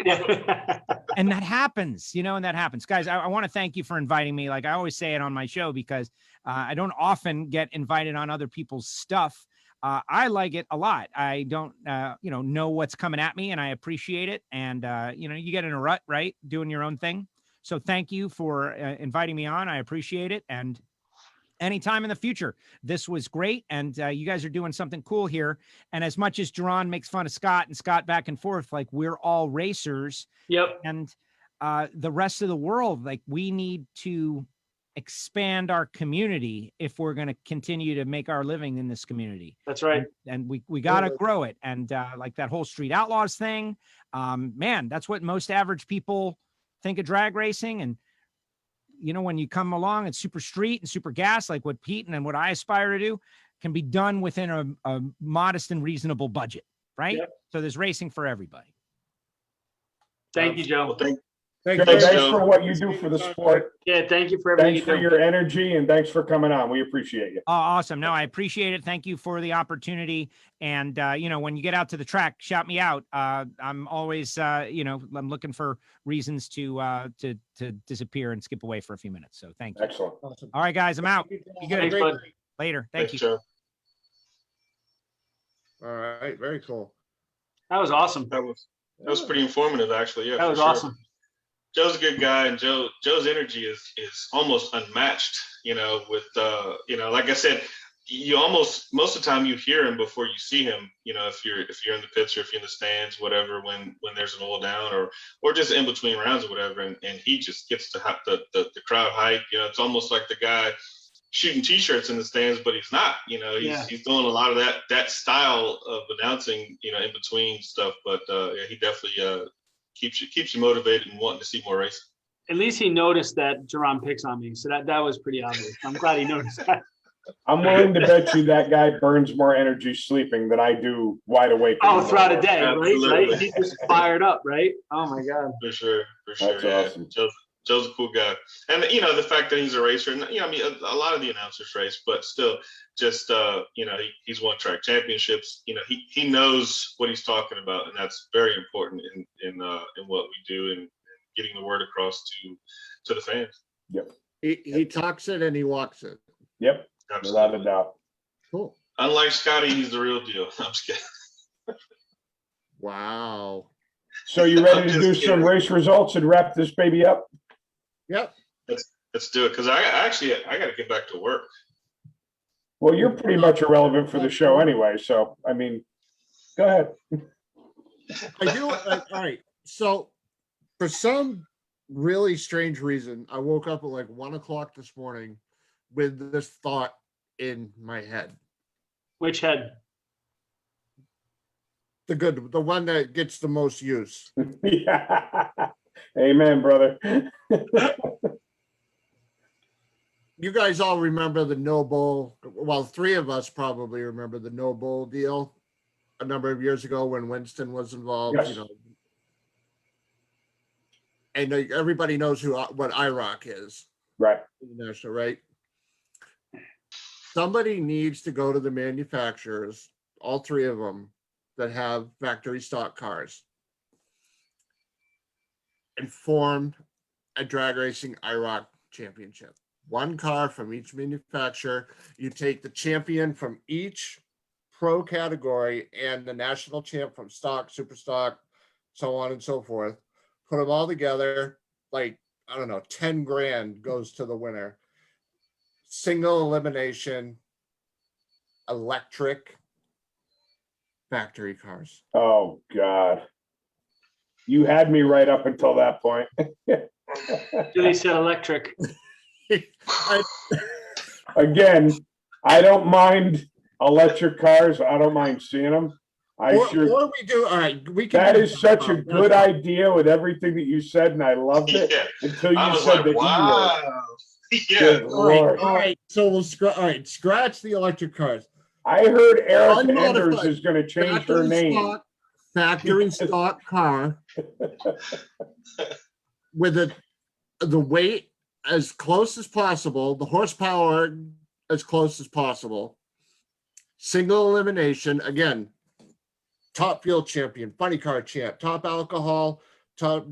And that happens, and that happens. Guys, I want to thank you for inviting me. Like I always say it on my show, because I don't often get invited on other people's stuff. I like it a lot. I don't, know what's coming at me, and I appreciate it. And, you get in a rut, right? Doing your own thing. So thank you for inviting me on. I appreciate it. And anytime in the future, this was great. And you guys are doing something cool here. And as much as Jerron makes fun of Scott and Scott back and forth, like we're all racers. Yep. And the rest of the world, like we need to expand our community if we're going to continue to make our living in this community. That's right. And we got to grow it. And like that whole Street Outlaws thing, man, that's what most average people think of drag racing. And, when you come along and super street and super gas, like what Pete and what I aspire to do, can be done within a modest and reasonable budget, right? Yep. So there's racing for everybody. Thank you, Joe. Well, Thanks for what you do for the sport. Yeah, thank you for everything. Thanks for your energy and thanks for coming on. We appreciate you. Oh, awesome. No, I appreciate it. Thank you for the opportunity. And, when you get out to the track, shout me out. I'm always, I'm looking for reasons to disappear and skip away for a few minutes. So thank you. Excellent. Awesome. All right, guys, I'm out. Be good. Thanks, bud. Later. Thank you. Joe. All right. Very cool. That was awesome. That was pretty informative, actually. Yeah, that was sure. awesome. Joe's a good guy, and Joe's energy is almost unmatched. With like I said, you almost most of the time you hear him before you see him. If you're in the pits or if you're in the stands, whatever, when there's an oil down or just in between rounds or whatever, and he just gets to have the crowd hype. It's almost like the guy shooting T-shirts in the stands, but he's not. He's doing a lot of that style of announcing. In between stuff, but he definitely. Keeps you motivated and wanting to see more racing. At least he noticed that Jerron picks on me, so that was pretty obvious. I'm glad he noticed that. I'm willing to bet you that guy burns more energy sleeping than I do wide awake. Oh, throughout a day, Absolutely. right? He's just fired up, right? Oh my God. For sure. That's yeah. awesome. Joe's a cool guy. And, the fact that he's a racer, and, I mean, a lot of the announcers race, but still just, he's won track championships. He knows what he's talking about, and that's very important in what we do and getting the word across to the fans. Yep. He talks it and he walks it. Yep. Absolutely. Without a doubt. Cool. Unlike Scotty, he's the real deal. I'm just kidding. Wow. So you ready to do some race results and wrap this baby up? Yep. Let's do it, because I got to get back to work. Well, you're pretty much irrelevant for the show anyway. So, I mean, go ahead. I do. All right. So for some really strange reason, I woke up at like 1 o'clock this morning with this thought in my head. Which head? The one that gets the most use. Yeah. Amen, brother. You guys all remember the no bull. Well, 3 of us probably remember the no bull deal a number of years ago when Winston was involved. Yes. And everybody knows what IROC is. Right. International, right? Somebody needs to go to the manufacturers, all 3 of them that have factory stock cars, and form a drag racing IROC championship. 1 car from each manufacturer. You take the champion from each pro category and the national champ from stock, super stock, so on and so forth. Put them all together, like, I don't know, 10 grand goes to the winner. Single elimination, electric factory cars. Oh, God. You had me right up until that point. They said electric. Again, I don't mind electric cars. I don't mind seeing them. Or we do, all right, we can. That is such a good idea with everything that you said, and I loved it Yeah. until you I was said like, the E wow. word. Yeah. Good All right, Lord. all right. So we'll scratch the electric cars. I heard Erica Unmodified. Enders is going to change her name. Factory stock car with the weight as close as possible, the horsepower as close as possible. Single elimination, again, top field champion, funny car champ, top alcohol, top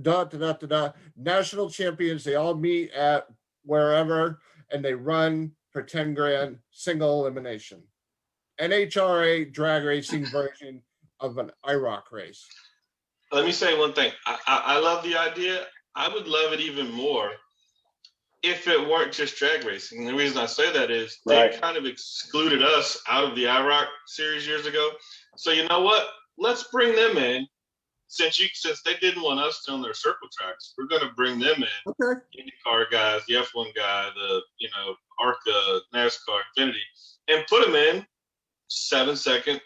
national champions. They all meet at wherever and they run for 10 grand, single elimination. NHRA drag racing version of an IROC race. Let me say one thing. I love the idea. I would love it even more if it weren't just drag racing. And the reason I say that is they kind of excluded us out of the IROC series years ago. So you know what? Let's bring them in. Since they didn't want us on their circle tracks, we're going to bring them in. Okay. IndyCar guys, the F1 guy, the ARCA, NASCAR, Infinity, and put them in 7-second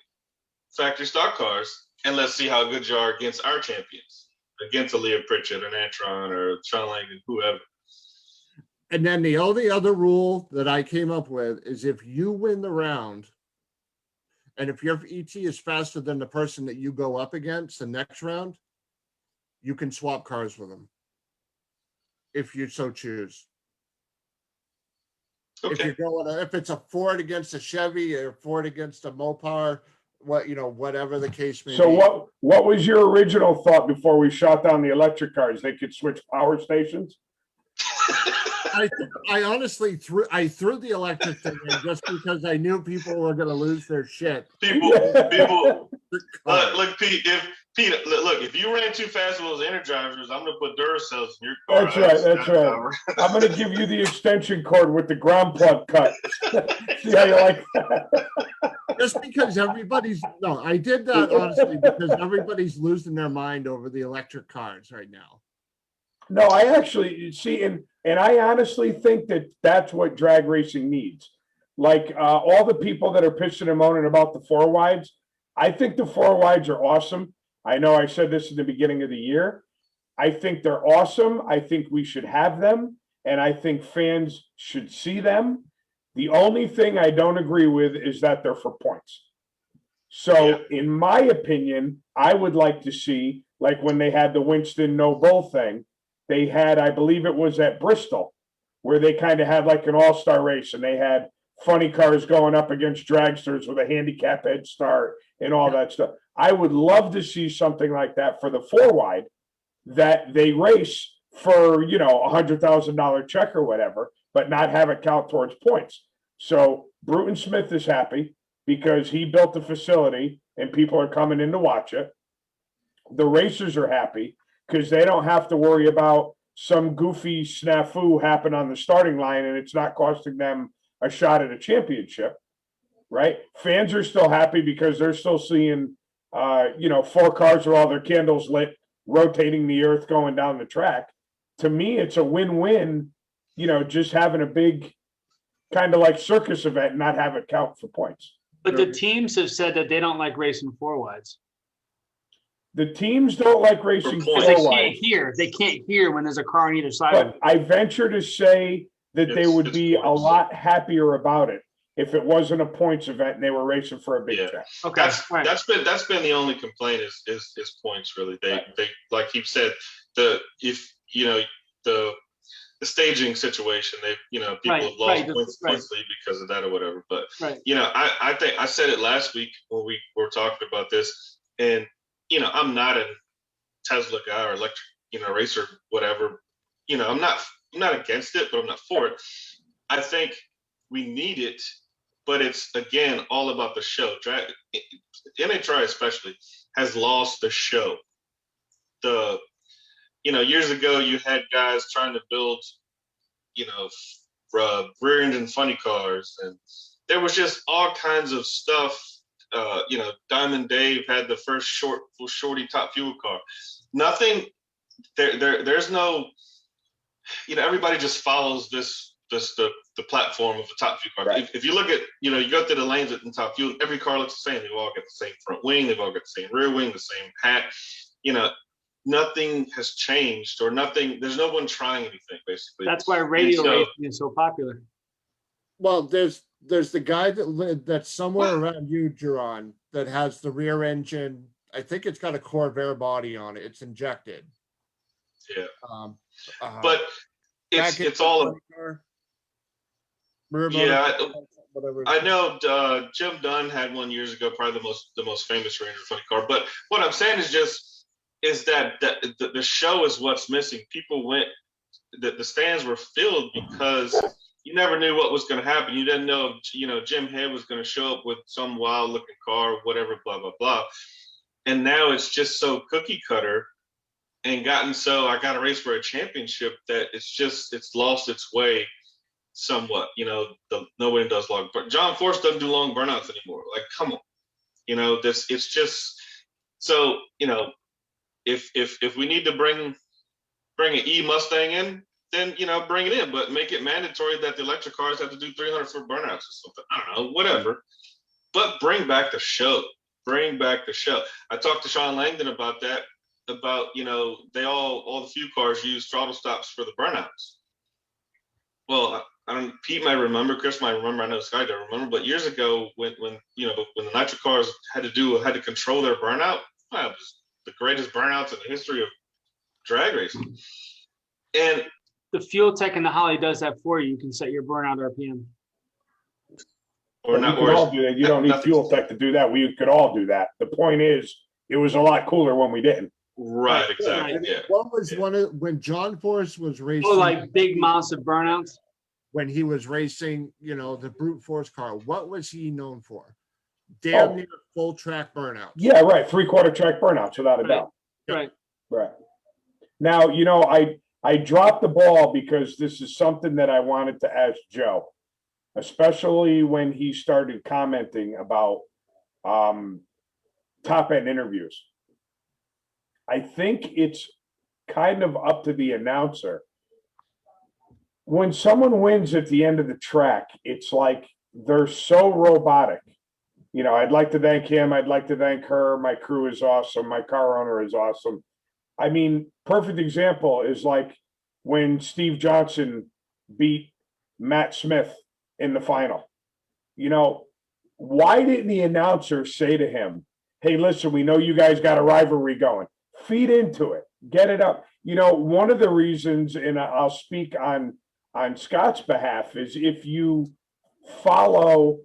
factory stock cars, and let's see how good you are against our champions, against a Leah Pritchett, an Antron, or Sean Langdon, whoever. And then the only other rule that I came up with is if you win the round, and if your ET is faster than the person that you go up against the next round, you can swap cars with them if you so choose. Okay. If it's a Ford against a Chevy or Ford against a Mopar, whatever the case may be. So what was your original thought before we shot down the electric cars? They could switch power stations? I honestly threw the electric thing in just because I knew people were going to lose their shit. People. Look, Pete. If you ran too fast with those Energizers, I'm gonna put Duracells in your car. That's right. I'm gonna give you the extension cord with the ground plug cut. See how you like that? Just because I did that honestly because everybody's losing their mind over the electric cars right now. No, I actually see, and I honestly think that that's what drag racing needs. Like all the people that are pissing and moaning about the 4-wides, I think the 4-wides are awesome. I know I said this in the beginning of the year. I think they're awesome. I think we should have them, and I think fans should see them. The only thing I don't agree with is that they're for points. So in my opinion, I would like to see, like when they had the Winston no bull thing, they had, I believe it was at Bristol, where they kind of had like an all-star race and they had funny cars going up against dragsters with a handicap head start and all that stuff. I would love to see something like that for the 4-wide, that they race for, you know, $100,000 check or whatever, but not have it count towards points. So Bruton Smith is happy because he built the facility and people are coming in to watch it. The racers are happy because they don't have to worry about some goofy snafu happen on the starting line and it's not costing them a shot at a championship, right? Fans are still happy because they're still seeing, 4 cars with all their candles lit, rotating the earth going down the track. To me, it's a win-win, just having a big kind of like circus event and not have it count for points. But the teams have said that they don't like racing 4-wides. The teams don't like racing Because they 4-wides. can't hear. They can't hear when there's a car on either side. But I venture to say that they would be a lot happier about it if it wasn't a points event and they were racing for a big check. Okay, that's been the only complaint is points really. They like he said, the staging situation, people have lost points because of that or whatever. But I think I said it last week when we were talking about this, and I'm not a Tesla guy or electric racer, whatever. I'm not against it, but I'm not for it. I think we need it, but it's again all about the show. NHRA especially has lost the show. Years ago you had guys trying to build, rear engine funny cars, and there was just all kinds of stuff. Diamond Dave had the first shorty top fuel car. Nothing. There's no. Everybody just follows the platform of the top fuel car. Right. If you look at, you go through the lanes at the top fuel, every car looks the same. They've all got the same front wing. They've all got the same rear wing, the same hat. Nothing has changed or nothing. There's no one trying anything, basically. That's why radio racing is so popular. Well, there's the guy that's somewhere around you, Jerron, that has the rear engine. I think it's got a Corvair body on it. It's injected. Yeah. But it's all. Whatever. I know Jim Dunn had one years ago, probably the most famous Ranger funny car. But what I'm saying is that the show is what's missing. People went, the stands were filled because you never knew what was going to happen. You didn't know, Jim Head was going to show up with some wild looking car, whatever, blah, blah, blah. And now it's just so cookie cutter and gotten so I got to race for a championship that it's lost its way somewhat. Nobody does long, but John Force doesn't do long burnouts anymore. Like, come on, it's just so, if we need to bring an E Mustang in, then bring it in, but make it mandatory that the electric cars have to do 300-foot burnouts or something. I don't know, whatever. But bring back the show. Bring back the show. I talked to Sean Langdon about that. About they all the few cars use throttle stops for the burnouts. Well, I don't. Pete might remember. Chris might remember. I know Sky don't remember. But years ago, when the nitro cars had to control their burnout, it was the greatest burnouts in the history of drag racing. And the fuel tech in the Holly does that for you. You can set your burnout RPM. Or not. Or all do that. You don't need fuel tech to do that. We could all do that. The point is, it was a lot cooler when we didn't. Right. Exactly. Right. Yeah. What was when John Force was racing? Like big massive burnouts. When he was racing, the brute force car, what was he known for? Damn near full track burnout. Yeah, right. 3/4 track burnouts, without a doubt. Right. Now, I dropped the ball because this is something that I wanted to ask Joe, especially when he started commenting about top end interviews. I think it's kind of up to the announcer. When someone wins at the end of the track, it's like they're so robotic. I'd like to thank him. I'd like to thank her. My crew is awesome. My car owner is awesome. I mean, perfect example is like when Steve Johnson beat Matt Smith in the final. You know, why didn't the announcer say to him, hey, listen, we know you guys got a rivalry going. Feed into it. Get it up. You know, one of the reasons, and I'll speak on Scott's behalf, is if you follow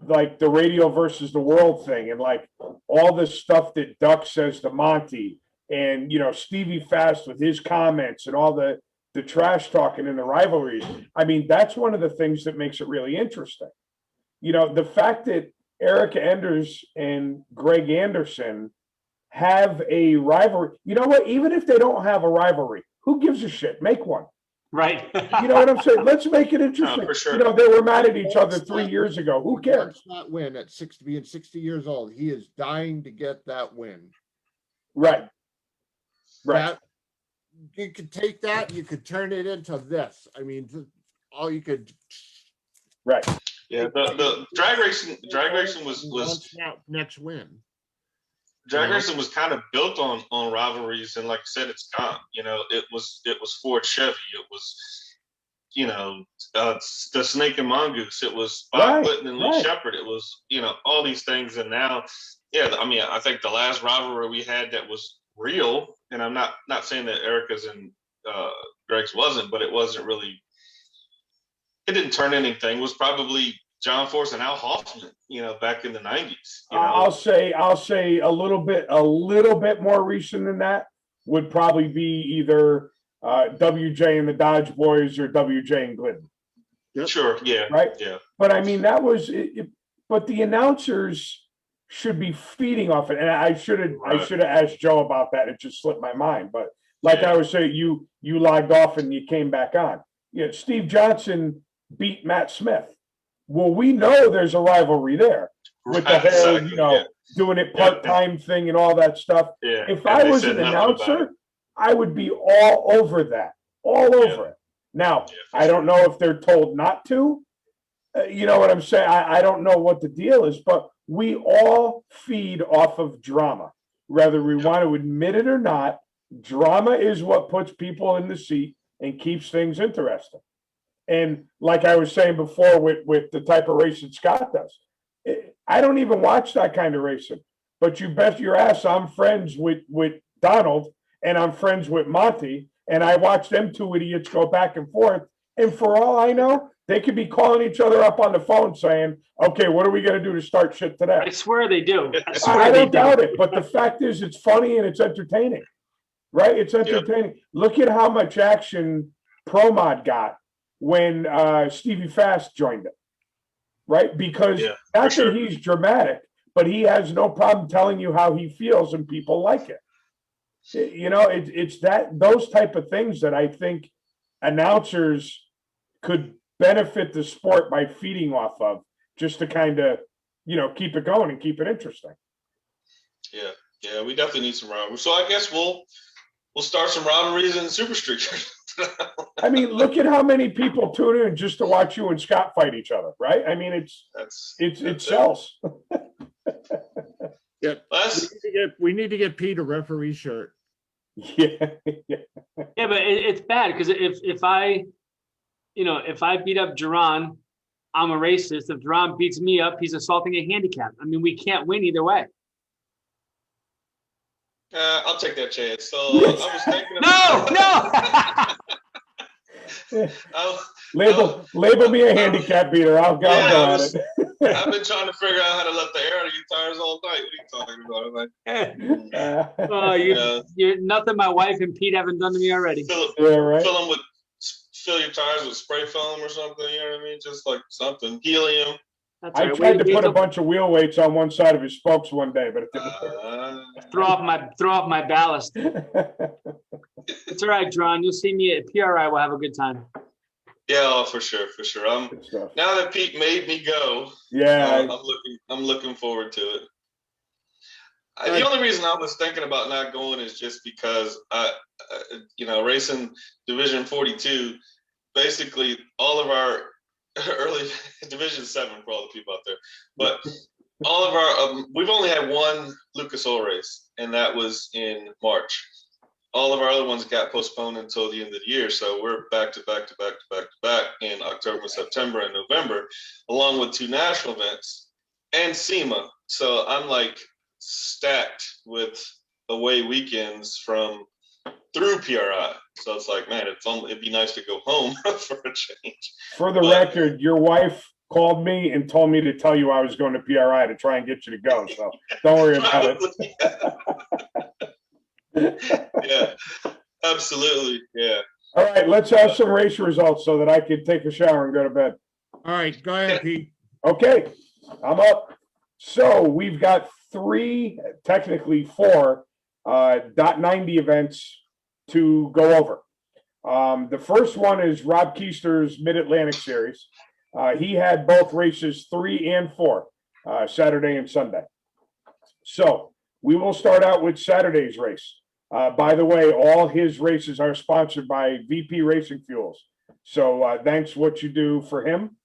like the radio versus the world thing and like all the stuff that Duck says to Monty and, you know, Stevie Fast with his comments and all the trash talking and the rivalries. I mean, that's one of the things that makes it really interesting. You know, the fact that Eric Enders and Greg Anderson have a rivalry. You know what? Even if they don't have a rivalry, who gives a shit? Make one. Right. You know what I'm saying? Let's make it interesting. for sure. You know, they were mad at each other 3 years ago. Who cares? Not win at 60, being 60 years old. He is dying to get that win. Right. Right. That, you could take that, you could turn it into this. I mean, all you could. Right. Yeah, the drag racing was next win. Drag racing was kind of built on rivalries, and like I said, it's gone. You know, it was Ford Chevy, it was, you know, the Snake and Mongoose, it was Bob Clinton and Lee Shepard, it was, you know, all these things. And now, yeah, I mean, I think the last rivalry we had that was real, and I'm not saying that Erica's and Greg's wasn't, but it wasn't really, it didn't turn anything, was probably John Force and Al Hoffman, you know, back in the 90s. You know? I'll say a little bit more recent than that would probably be either WJ and the Dodge Boys or WJ and Glidden. Yep. Sure, yeah, right. Yeah, but I mean that was it, but the announcers should be feeding off it. And I should have asked Joe about that. It just slipped my mind. But like I was saying, you logged off and you came back on. Yeah, Steve Johnson beat Matt Smith. Well, we know there's a rivalry there with the whole, you know, doing it part-time thing and all that stuff. Yeah. If I was an announcer, I would be all over that, all over it. Now, I don't know if they're told not to. You know what I'm saying? I don't know what the deal is, but we all feed off of drama, whether we want to admit it or not. Drama is what puts people in the seat and keeps things interesting. And like I was saying before with the type of racing Scott does, I don't even watch that kind of racing. But you bet your ass I'm friends with Donald and I'm friends with Monty, and I watch them two idiots go back and forth. And for all I know, they could be calling each other up on the phone saying, okay, what are we going to do to start shit today? I swear they do. I don't doubt it. But the fact is, it's funny and it's entertaining, right? It's entertaining. Yep. Look at how much action ProMod got when Stevie Fast joined it, right? Because not that he's dramatic, but he has no problem telling you how he feels and people like it. You know, it's those type of things that I think announcers could benefit the sport by feeding off of, just to kind of, you know, keep it going and keep it interesting. Yeah, we definitely need some rivalries. So I guess we'll start some rivalries in Super Street. I mean, look at how many people tune in just to watch you and Scott fight each other, right? I mean, it sells. Yeah, we need to get Pete a referee shirt. Yeah, but it's bad because if I beat up Jerron, I'm a racist. If Jerron beats me up, he's assaulting a handicap. I mean, we can't win either way. I'll take that chance. So I was thinking. No. Label me a handicap beater. I'll go at it. I've been trying to figure out how to let the air out of your tires all night. What are you talking about? You're nothing my wife and Pete haven't done to me already. Fill your tires with spray foam or something. You know what I mean? Just like something. Helium. I tried to put a bunch of wheel weights on one side of his spokes one day, but it didn't work. Throw off my ballast. It's all right, John. You'll see me at PRI. We'll have a good time. Yeah, for sure. Now that Pete made me go, I'm looking forward to it. The only reason I was thinking about not going is just because racing Division 42, basically all of our early Division 7 for all the people out there, but all of our we've only had one Lucas Oil race, and that was in March. all of our other ones got postponed until the end of the year. So we're back to back to back to back to back in October, September, and November, along with 2 national events and SEMA. So I'm like stacked with away weekends through PRI. So it's like, man, it'd be nice to go home for a change. For the record, your wife called me and told me to tell you I was going to PRI to try and get you to go. So don't worry about it. Yeah, absolutely. Yeah. All right, let's have some race results so that I can take a shower and go to bed. All right, go ahead, Pete. Okay, I'm up. So we've got 3, technically 4, .90 events to go over. The first one is Rob Keister's Mid-Atlantic Series. He had both races 3 and 4, Saturday and Sunday. So we will start out with Saturday's race. By the way, all his races are sponsored by VP Racing Fuels. So thanks what you do for him.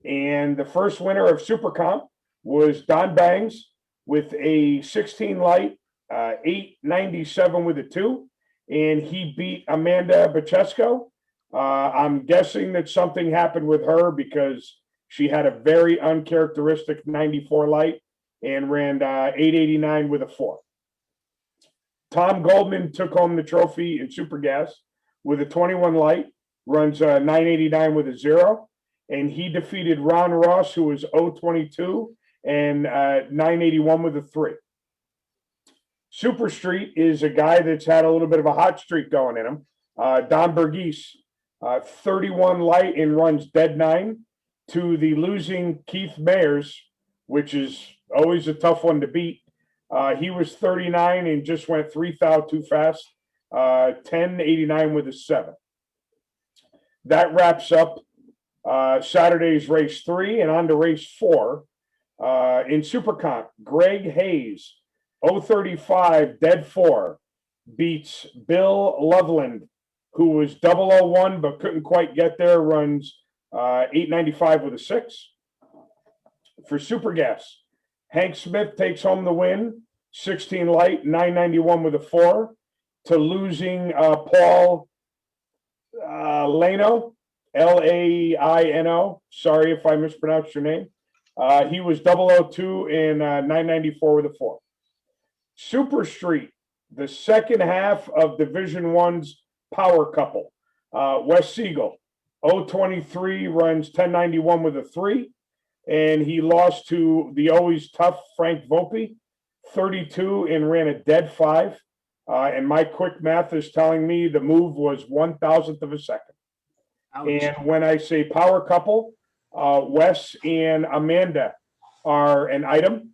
And the first winner of Super Comp was Don Bangs with a 16 light, 897 with a 2. And he beat Amanda Bachesco. I'm guessing that something happened with her because she had a very uncharacteristic 94 light and ran 889 with a 4. Tom Goldman took home the trophy in Super Gas with a 21 light, runs 989 with a 0, and he defeated Ron Ross, who was 022 and 981 with a 3. Super Street is a guy that's had a little bit of a hot streak going in him. Don Burgess, 31 light and runs dead 9 to the losing Keith Mayers, which is always a tough one to beat. He was 39 and just went 3 thou too fast, 1089 with a 7. That wraps up Saturday's race 3 and on to race 4. In Super Comp, Greg Hayes, 035, dead 4, beats Bill Loveland, who was 001 but couldn't quite get there, runs 895 with a 6. For Super Gas, Hank Smith takes home the win, 16 light, 991 with a 4, to losing Paul Lano, Laino. Sorry if I mispronounced your name. He was 002 and 994 with a 4. Super Street, the second half of Division One's power couple. Wes Siegel, 023, runs 1091 with a 3. And he lost to the always tough Frank Volpe, 32, and ran a dead 5. And my quick math is telling me the move was 1,000th of a second. Ouch. And when I say power couple, Wes and Amanda are an item.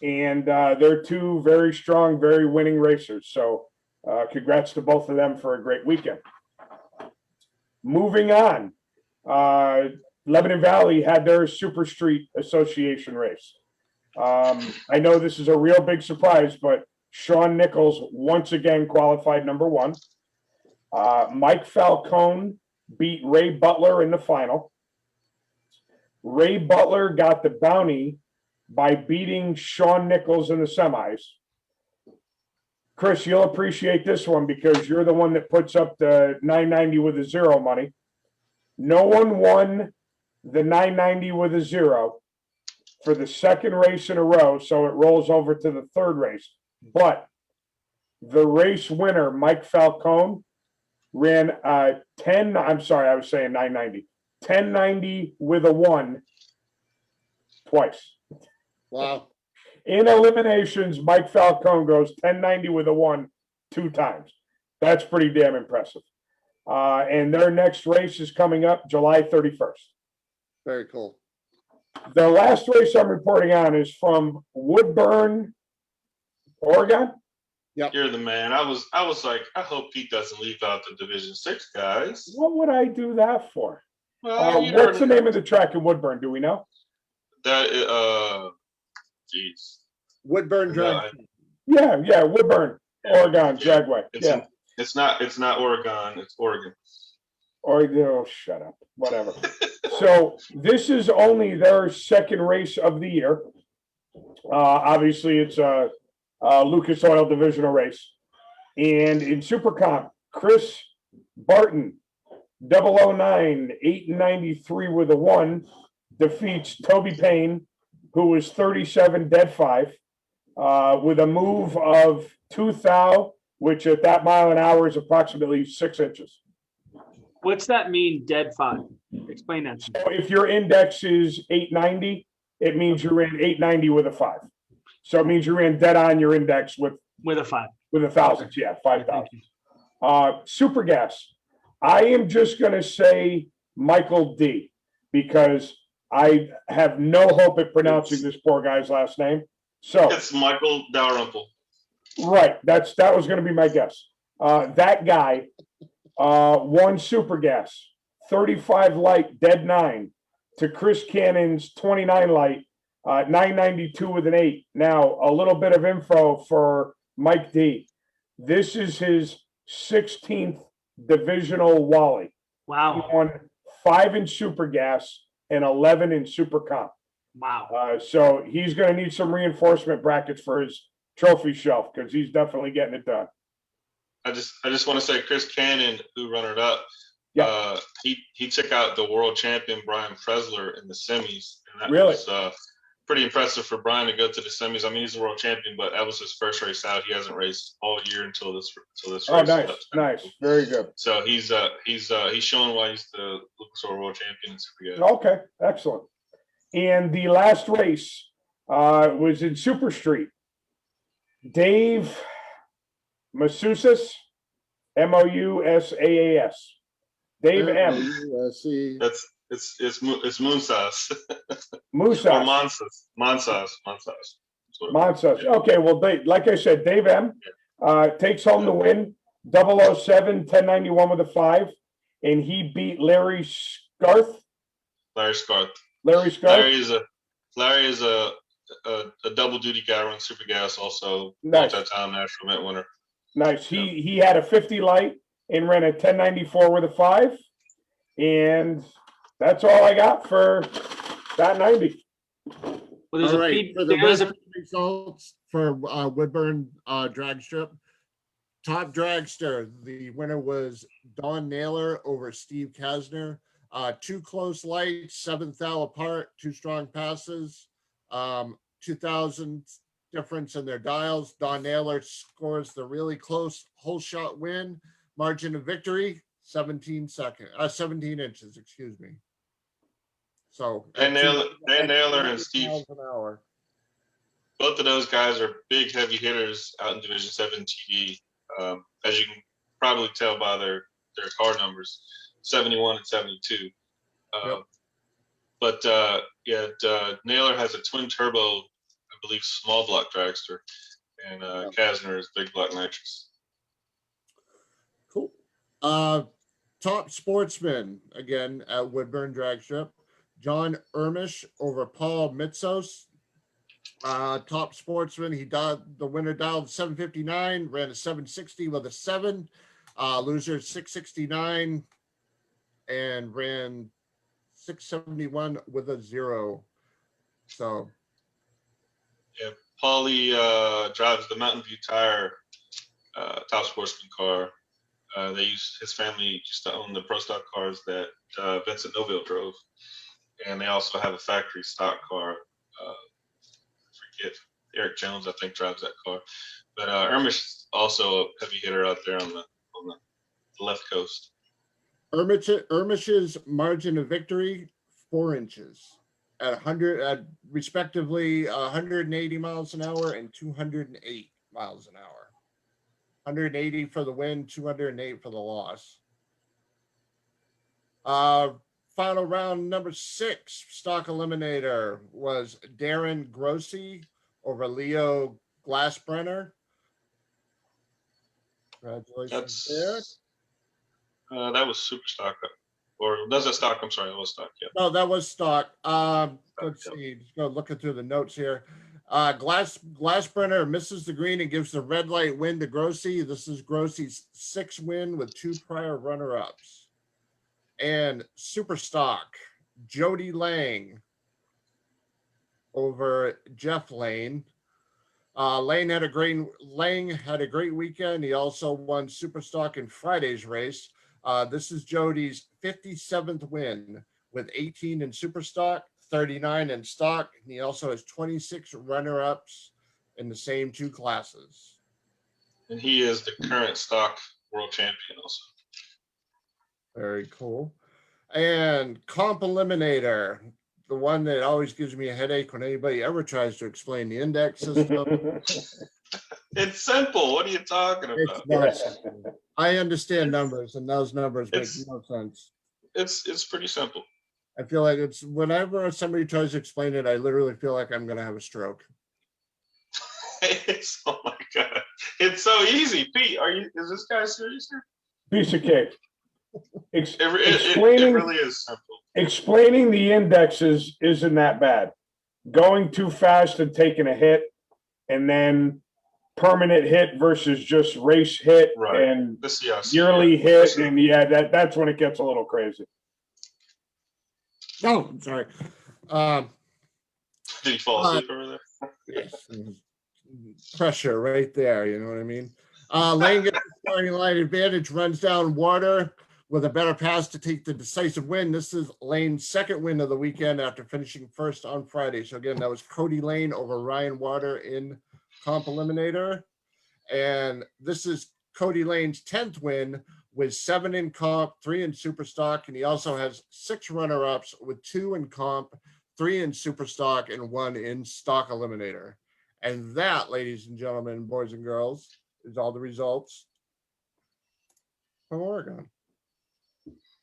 And they're 2 very strong, very winning racers. So congrats to both of them for a great weekend. Moving on. Lebanon Valley had their Super Street Association race. I know this is a real big surprise, but Sean Nichols once again qualified number 1. Mike Falcone beat Ray Butler in the final. Ray Butler got the bounty by beating Sean Nichols in the semis. Chris, you'll appreciate this one because you're the one that puts up the 990 with a 0 money. No one won the 990 with a 0 for the second race in a row, so it rolls over to the third race. But the race winner, Mike Falcone, ran 1090 with a 1 twice. Wow. In eliminations, Mike Falcone goes 1090 with a 1 2 times. That's pretty damn impressive. And their next race is coming up July 31st. Very cool. The last race I'm reporting on is from Woodburn, Oregon. You're the man. I was like, I hope Pete doesn't leave out the Division 6 guys. What would I do that for? Well, What's the name of the track in Woodburn? Do we know? That geez. Woodburn Drag. Yeah, Woodburn, Oregon, Dragway. It's not Oregon, it's Oregon. Oh, shut up. Whatever. So this is only their second race of the year. Obviously, it's a Lucas Oil divisional race. And in Super Comp, Chris Barton, 009, 893 with a 1, defeats Toby Payne, who was 37, dead 5, with a move of 2 thou, which at that mile an hour is approximately 6 inches. What's that mean, dead 5? Explain that to me. So if your index is 890, it means you ran 890 with a 5. So it means you ran dead on your index with With a 5. a thousand, yeah, 5,000. Thank you. Super gas. I am just going to say Michael D, because I have no hope at pronouncing this poor guy's last name. So It's Michael Dalrymple. right, that was going to be my guess. That guy won Super Gas, 35 light, dead 9, to Chris Cannon's 29 light, 992 with an 8. Now, a little bit of info for Mike D. This is his 16th divisional Wally. He Wow. won 5 in Super Gas and 11 in Super Comp. Wow. So he's going to need some reinforcement brackets for his trophy shelf, because he's definitely getting it done. I just want to say Chris Cannon, who runner up, Yeah. he took out the world champion Brian Presler in the semis, and that Really? was pretty impressive for Brian to go to the semis. I mean, he's the world champion, but that was his first race out. He hasn't raced all year until this race. Oh, nice, very good. So he's showing why he's the Lucas Oil world champion. It's pretty good. Okay, excellent. And the last race was in Super Street. Dave Moussaas, Moussaas. Dave M. See. It's moon sauce. Moussaas. Or Monsas. Monsas. Okay, well, like I said, Dave M. Takes home the win. 007, 1091 with a 5, and he beat Larry Scarth. Larry Scarth. Larry is a double duty guy, runs Super Gas, also Nice. multi-time national event winner. Nice. He had a 50 light and ran a 1094 with a 5, and that's all I got for that 90. Well, there's All a right, feed- for the there's rest a of the results for Woodburn drag strip, top dragster, the winner was Don Naylor over Steve Kasner. 2 close lights, 7th thou apart, 2 strong passes, 2,000 difference in their dials. Don Naylor scores the really close whole shot win. Margin of victory, 17 inches, excuse me. So Dan Naylor and Steve, miles an hour. both of those guys are big heavy hitters out in Division 7 TD. As you can probably tell by their car numbers, 71 and 72. Yep. But Naylor has a twin turbo, I believe, small block dragster, and Kasner is big block nitrous. Cool. Top sportsman again at Woodburn Drag Strip. John Ermish over Paul Mitzos. Top sportsman. The winner dialed 759, ran a 760 with a 7. Loser 669 and ran 671 with a 0. So Yeah, Paulie drives the Mountain View Tire top sportsman car. His family used to own the pro stock cars that Vincent Noville drove, and they also have a factory stock car. Forget Eric Jones, I think, drives that car. But Ermish is also a heavy hitter out there on the left coast. Ermish's margin of victory 4 inches at 100 at respectively 180 miles an hour and 208 miles an hour. 180 for the win, 208 for the loss. Final round number 6 stock eliminator was Darren Grossi over Leo Glassbrenner. Congratulations there. That was super stock, or was that stock? I'm sorry, that was stock. Yeah. No, that was stock. Let's see. Just go looking through the notes here. Glassbrenner misses the green and gives the red light win to Grossi. This is Grossi's 6th win with 2 prior runner-ups. And super stock, Jody Lang over Jeff Lane. Lang had a great weekend. He also won Superstock in Friday's race. This is Jody's 57th win with 18 in Superstock, 39 in stock. And he also has 26 runner-ups in the same two classes. And he is the current stock world champion also. Very cool. And Comp Eliminator, the one that always gives me a headache when anybody ever tries to explain the index system. It's simple. What are you talking about? It's not simple. I understand numbers, and those numbers make no sense. It's pretty simple. I feel like it's whenever somebody tries to explain it, I literally feel like I'm going to have a stroke. Oh my God. It's so easy. Pete, is this guy serious here? Piece of cake. It really is simple. Explaining the indexes isn't that bad. Going too fast and taking a hit, and then permanent hit versus just race hit and yearly hit, and that's when it gets a little crazy. Oh, I'm sorry. Did he fall asleep over there? Yes. Pressure right there, you know what I mean? Lane gets the starting line advantage, runs down Water with a better pass to take the decisive win. This is Lane's second win of the weekend after finishing first on Friday. So again, that was Cody Lane over Ryan Water in Comp Eliminator. And this is Cody Lane's 10th win with 7 in Comp, 3 in Superstock. And he also has 6 runner-ups with 2 in Comp, 3 in Superstock, and 1 in Stock Eliminator. And that, ladies and gentlemen, boys and girls, is all the results from Oregon.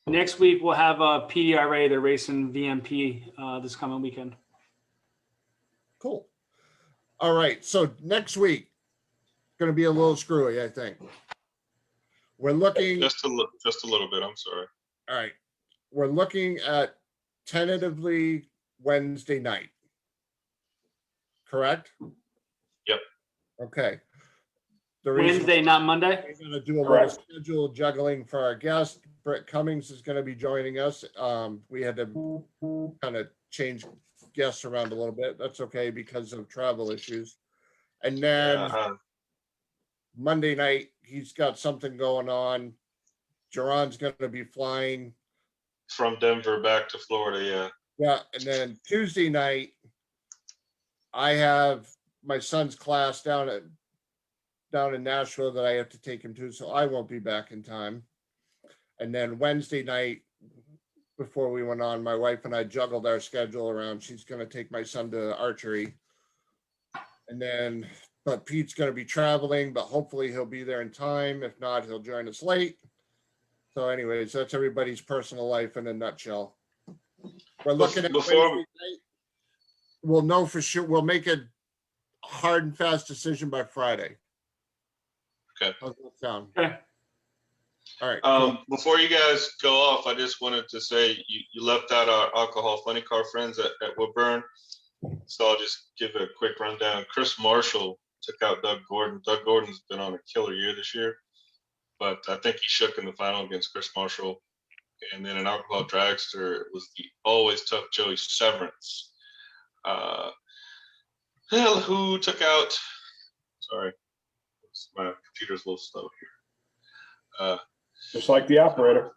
Next week, we'll have PDRA. They're racing VMP this coming weekend. Cool. All right. So next week, going to be a little screwy, I think. We're looking. Just a little bit. I'm sorry. All right. We're looking at tentatively Wednesday night. Correct? Yep. Okay. Wednesday, not Monday? We're going to do a little schedule juggling for our guest. Brett Cummings is going to be joining us. We had to kind of change guests around a little bit. That's okay because of travel issues. And then Monday night, he's got something going on. Jerron's going to be flying from Denver back to Florida. Yeah. Yeah. And then Tuesday night, I have my son's class down in Nashville that I have to take him to, so I won't be back in time. And then Wednesday night, before we went on, my wife and I juggled our schedule around. She's going to take my son to archery. And then, but Pete's going to be traveling, but hopefully he'll be there in time. If not, he'll join us late. So anyways, that's everybody's personal life in a nutshell. We're looking at Wednesday night. We'll know for sure. We'll make a hard and fast decision by Friday. Okay. How's that sound? Okay. All right. Cool. Before you guys go off, I just wanted to say you left out our alcohol funny car friends at Woodburn. So I'll just give a quick rundown. Chris Marshall took out Doug Gordon. Doug Gordon's been on a killer year this year, but I think he shook in the final against Chris Marshall. And then an alcohol dragster was the always tough Joey Severance. Who took out, sorry, my computer's a little slow here. Just like the operator.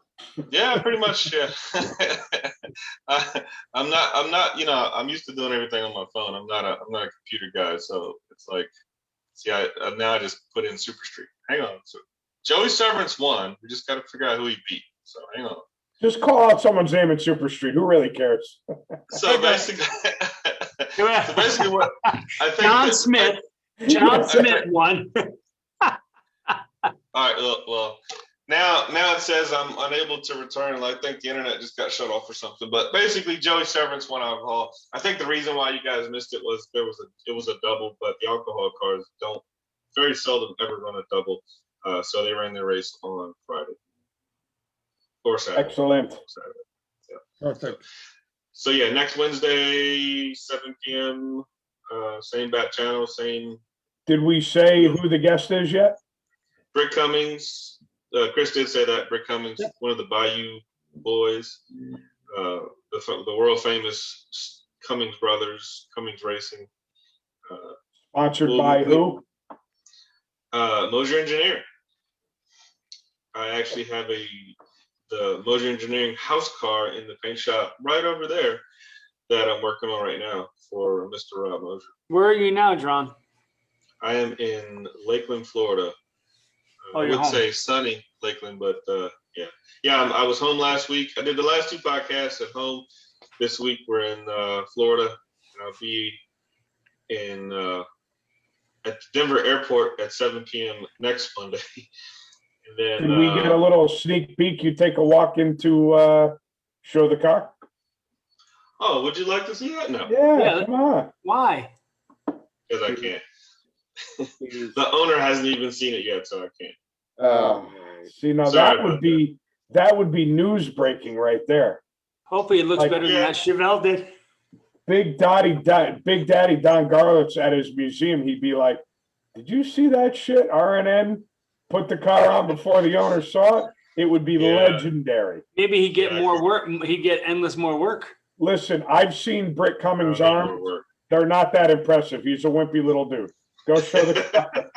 Yeah, pretty much. Yeah. I'm not, I'm used to doing everything on my phone. I'm not a computer guy. So it's like, see, now I just put in Super Street. Hang on. So Joey Severance won. We just got to figure out who he beat. So hang on. Just call out someone's name in Super Street. Who really cares? So basically, what I think John Smith won. All right. Well, now it says I'm unable to return. I think the internet just got shut off or something. But basically, Joey Severance won alcohol. I think the reason why you guys missed it was it was a double, but the alcohol cars don't very seldom ever run a double. So they ran their race on Friday or Saturday. Excellent. Saturday. Yeah. Perfect. So yeah, next Wednesday, 7 p.m. Same bat channel, same. Did we say who the guest is yet? Brick Cummings. Chris did say that. Brick Cummings, one of the Bayou boys, the world famous Cummings brothers, Cummings Racing. Sponsored by who? Mosier Engineering. I actually have the Mosier Engineering house car in the paint shop right over there that I'm working on right now for Mr. Rob Mosier. Where are you now, Jerron? I am in Lakeland, Florida. Oh, I you're would home. say sunny Lakeland, but yeah. I was home last week. I did the last 2 podcasts at home. This week we're in Florida, and I'll be in at the Denver airport at 7 p.m. next Monday. And then Can we get a little sneak peek? You take a walk into show the car? Oh, would you like to see that? No, Yeah, come on. Why? because I can't. The owner hasn't even seen it yet, so I can't. See, now Sorry that would be news breaking right there. Hopefully it looks Like, better than that Chevelle did. Big Daddy Don Garlitz at his museum, he'd be like, "Did you see that shit? RNN put the car on before the owner saw it. It would be legendary." Maybe he'd get Yeah, more work. He'd get endless more work. Listen, I've seen Britt Cummings' More arms. work. They're not that impressive. He's a wimpy little dude. Go show the car.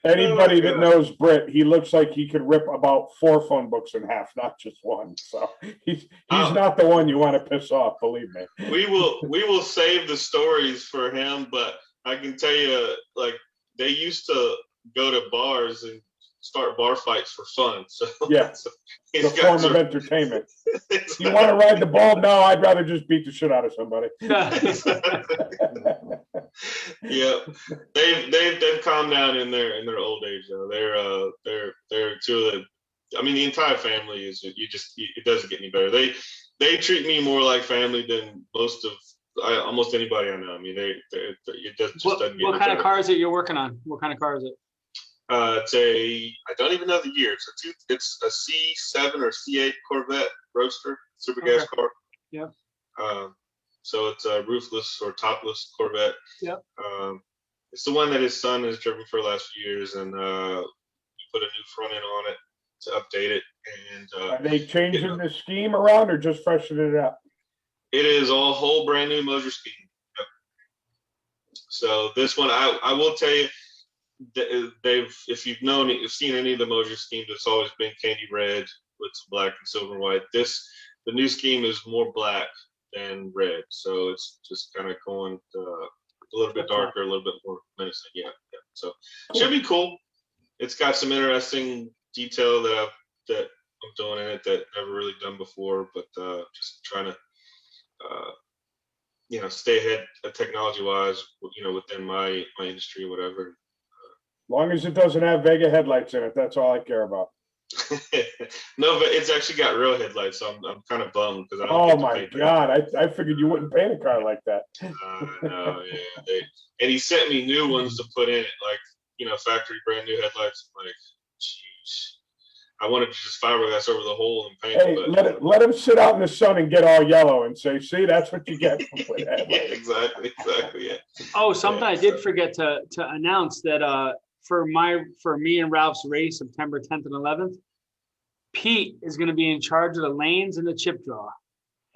Anybody that knows Britt, he looks like he could rip about 4 phone books in half, not just one. So he's not the one you want to piss off, believe me. We will save the stories for him, but I can tell you, like, they used to go to bars and start bar fights for fun. So yeah, the form of entertainment. You want to ride the ball? No, I'd rather just beat the shit out of somebody. Yeah, they've calmed down in their old age though. They're two of the. I mean, the entire family is. It doesn't get any better. They treat me more like family than almost anybody I know. I mean, it doesn't What get kind better. of car is it you're working on? What kind of car is it? I don't even know the year. It's a C7 or C8 Corvette Roadster, super gas car. Yeah. So it's a roofless or topless Corvette. Yep. It's the one that his son has driven for the last few years, and we put a new front end on it to update it. And Are they changing the scheme around or just freshening it up? it is a whole brand new Mosier scheme. Yep. So this one, I will tell you, if you've seen any of the Mosier schemes, it's always been candy red with some black and silver and white. The new scheme is more black than red, so it's just kind of going a little bit darker, a little bit more menacing. Yeah. So should be cool. It's got some interesting detail that I'm doing in it that I've never really done before, but just trying to stay ahead technology wise, within my industry or whatever. As long as it doesn't have Vega headlights in it, that's all I care about. No, but it's actually got real headlights, so I'm kind of bummed because I don't. Oh my God! I figured you wouldn't paint a car like that. No, yeah, and he sent me new ones to put in it, like factory brand new headlights. I'm like, jeez, I wanted to just fiberglass over the hole and paint Hey, it. But let him sit out in the sun and get all yellow and say, "See, that's what you get." yeah, exactly, yeah. Oh, something I did forget to announce that for me and Ralph's race, September 10th and 11th, Pete is going to be in charge of the lanes and the chip draw.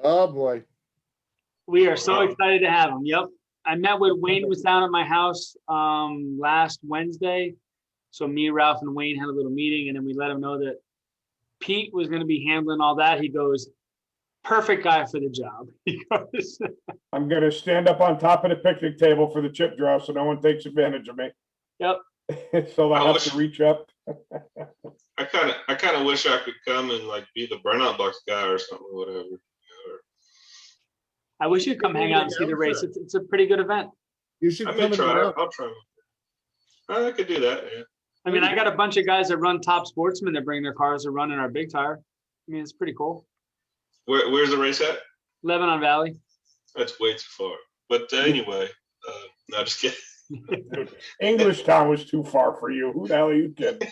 Oh boy. We are so excited to have him. Yep. I met with Wayne, was down at my house last Wednesday. So me, Ralph, and Wayne had a little meeting, and then we let him know that Pete was going to be handling all that. He goes, perfect guy for the job. He goes, I'm going to stand up on top of the picnic table for the chip draw so no one takes advantage of me. Yep. So I have to reach up. I kind of wish I could come and be the burnout box guy or something, or whatever. I wish you'd come hang out and see the race. It's a pretty good event. You should I come may and try. run. I'll try. I could do that. Yeah. I mean, I got a bunch of guys that run Top Sportsman that bring their cars to run in our big tire. I mean, it's pretty cool. Where's the race at? Lebanon Valley. That's way too far. But anyway, no, just kidding. English Town was too far for you. Who the hell are you kidding?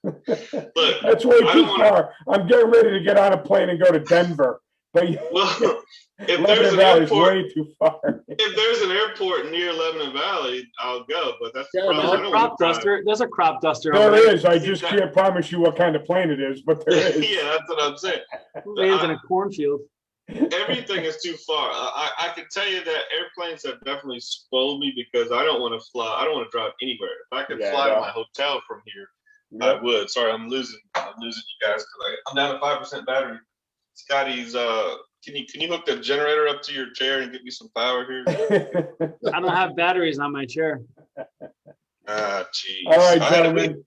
Look, that's way too far. I'm getting ready to get on a plane and go to Denver. But if there's an airport, way too far. If there's an airport near Lebanon Valley, I'll go. But that's the There's problem. a crop duster. There's a crop duster. There is. I just can't promise you what kind of plane it is, but there is. Yeah, that's what I'm saying. Who lands in a cornfield? Everything is too far. I can tell you that airplanes have definitely spoiled me because I don't want to fly. I don't want to drive anywhere. If I could fly to my hotel from here, I would. Sorry, I'm losing you guys. I'm down to 5% battery. Scotty's can you hook the generator up to your chair and get me some power here? I don't have batteries on my chair. Jeez. All right, gentlemen.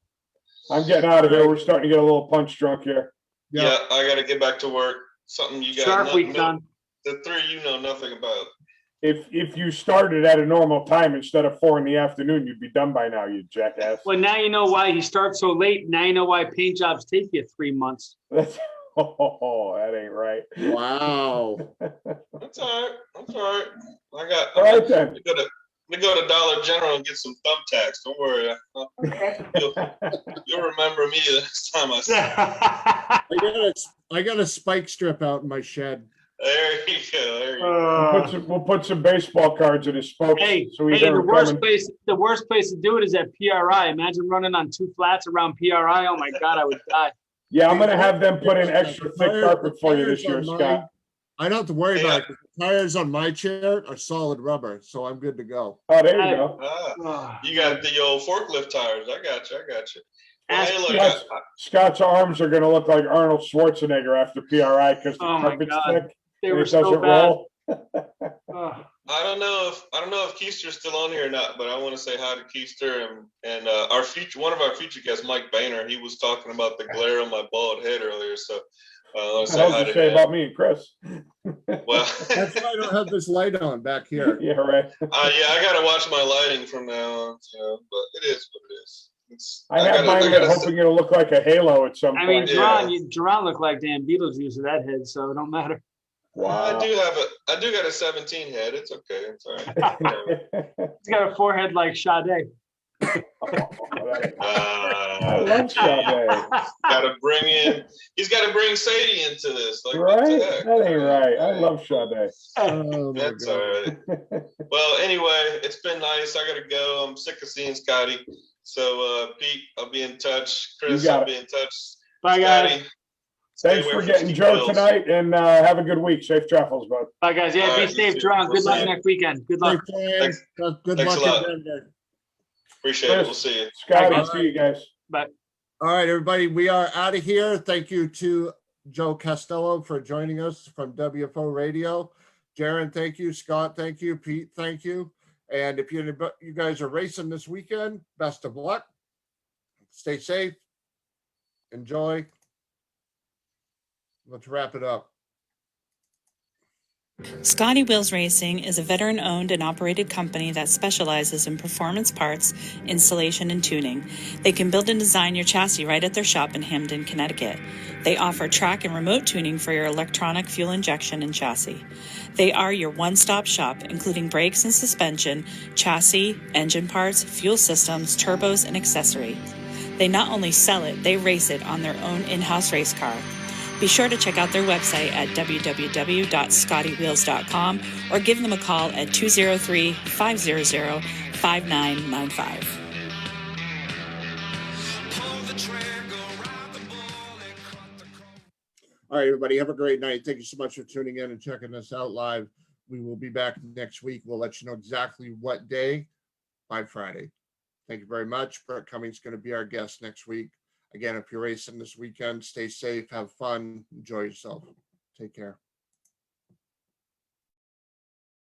I'm getting out of here. We're starting to get a little punch drunk here. Yeah, I gotta get back to work. Something you got Shark Week done. The three of you know nothing about. If you started at a normal time instead of 4 PM, you'd be done by now, you jackass. Well, now you know why he starts so late. Now you know why paint jobs take you 3 months. Oh, that ain't right. Wow. That's all right. That's all right. All right then. We go to Dollar General and get some thumbtacks. Don't worry. You'll remember me the next time I see you. I got a spike strip out in my shed. There you go. There you go. We'll put some baseball cards in his spokes. The worst place to do it is at PRI. Imagine running on 2 flats around PRI. Oh my God, I would die. Yeah, I'm gonna have them put in extra thick carpet for you this year, Scott. I don't have to worry about it. The tires on my chair are solid rubber, so I'm good to go. Oh, there you go. You got the old forklift tires. I got you. Well, hey, look, Scott's arms are gonna look like Arnold Schwarzenegger after PRI because the carpet's thick. They were so bad. I don't know if Keister's still on here or not, but I want to say hi to Keister and one of our future guests, Mike Boehner. He was talking about the glare on my bald head earlier, so let's say hi to him. About me and Chris. Well, that's why I don't have this light on back here. Yeah, right. I gotta watch my lighting from now on, but it is what it is. I have mine hoping it'll look like a halo at some point. I mean, Jerron looked like Dan Beetlejuice with that head, so it don't matter. Wow. I do got a 17 head. It's okay. It's all right. He's got a forehead like Sade. I love Sade. He's got to bring Sadie into this. Like, right? That ain't right. I love Sade. That's all right. Well, anyway, it's been nice. I got to go. I'm sick of seeing Scotty. So, Pete, I'll be in touch. Chris, I'll be in touch. Bye, guys. Thanks for getting Joe tonight, and have a good week. Safe travels, bud. Bye, guys. Yeah, be safe, Jerron. Good luck next weekend. Good luck. Thanks. Good luck. Appreciate it. We'll see you. Scott, I'll see you guys. Bye. All right, everybody. We are out of here. Thank you to Joe Castello for joining us from WFO Radio. Jerron, thank you. Scott, thank you. Pete, thank you. And if you guys are racing this weekend, best of luck. Stay safe. Enjoy. Let's wrap it up. Scotty Wheels Racing is a veteran-owned and operated company that specializes in performance parts, installation, and tuning. They can build and design your chassis right at their shop in Hamden, Connecticut. They offer track and remote tuning for your electronic fuel injection and chassis. They are your one-stop shop, including brakes and suspension, chassis, engine parts, fuel systems, turbos, and accessories. They not only sell it, they race it on their own in-house race car. Be sure to check out their website at www.scottywheels.com or give them a call at 203-500-5995. All right, everybody, have a great night. Thank you so much for tuning in and checking us out live. We will be back next week. We'll let you know exactly what day by Friday. Thank you very much. Brett Cummings is going to be our guest next week. Again, if you're racing this weekend, stay safe, have fun, enjoy yourself. Take care.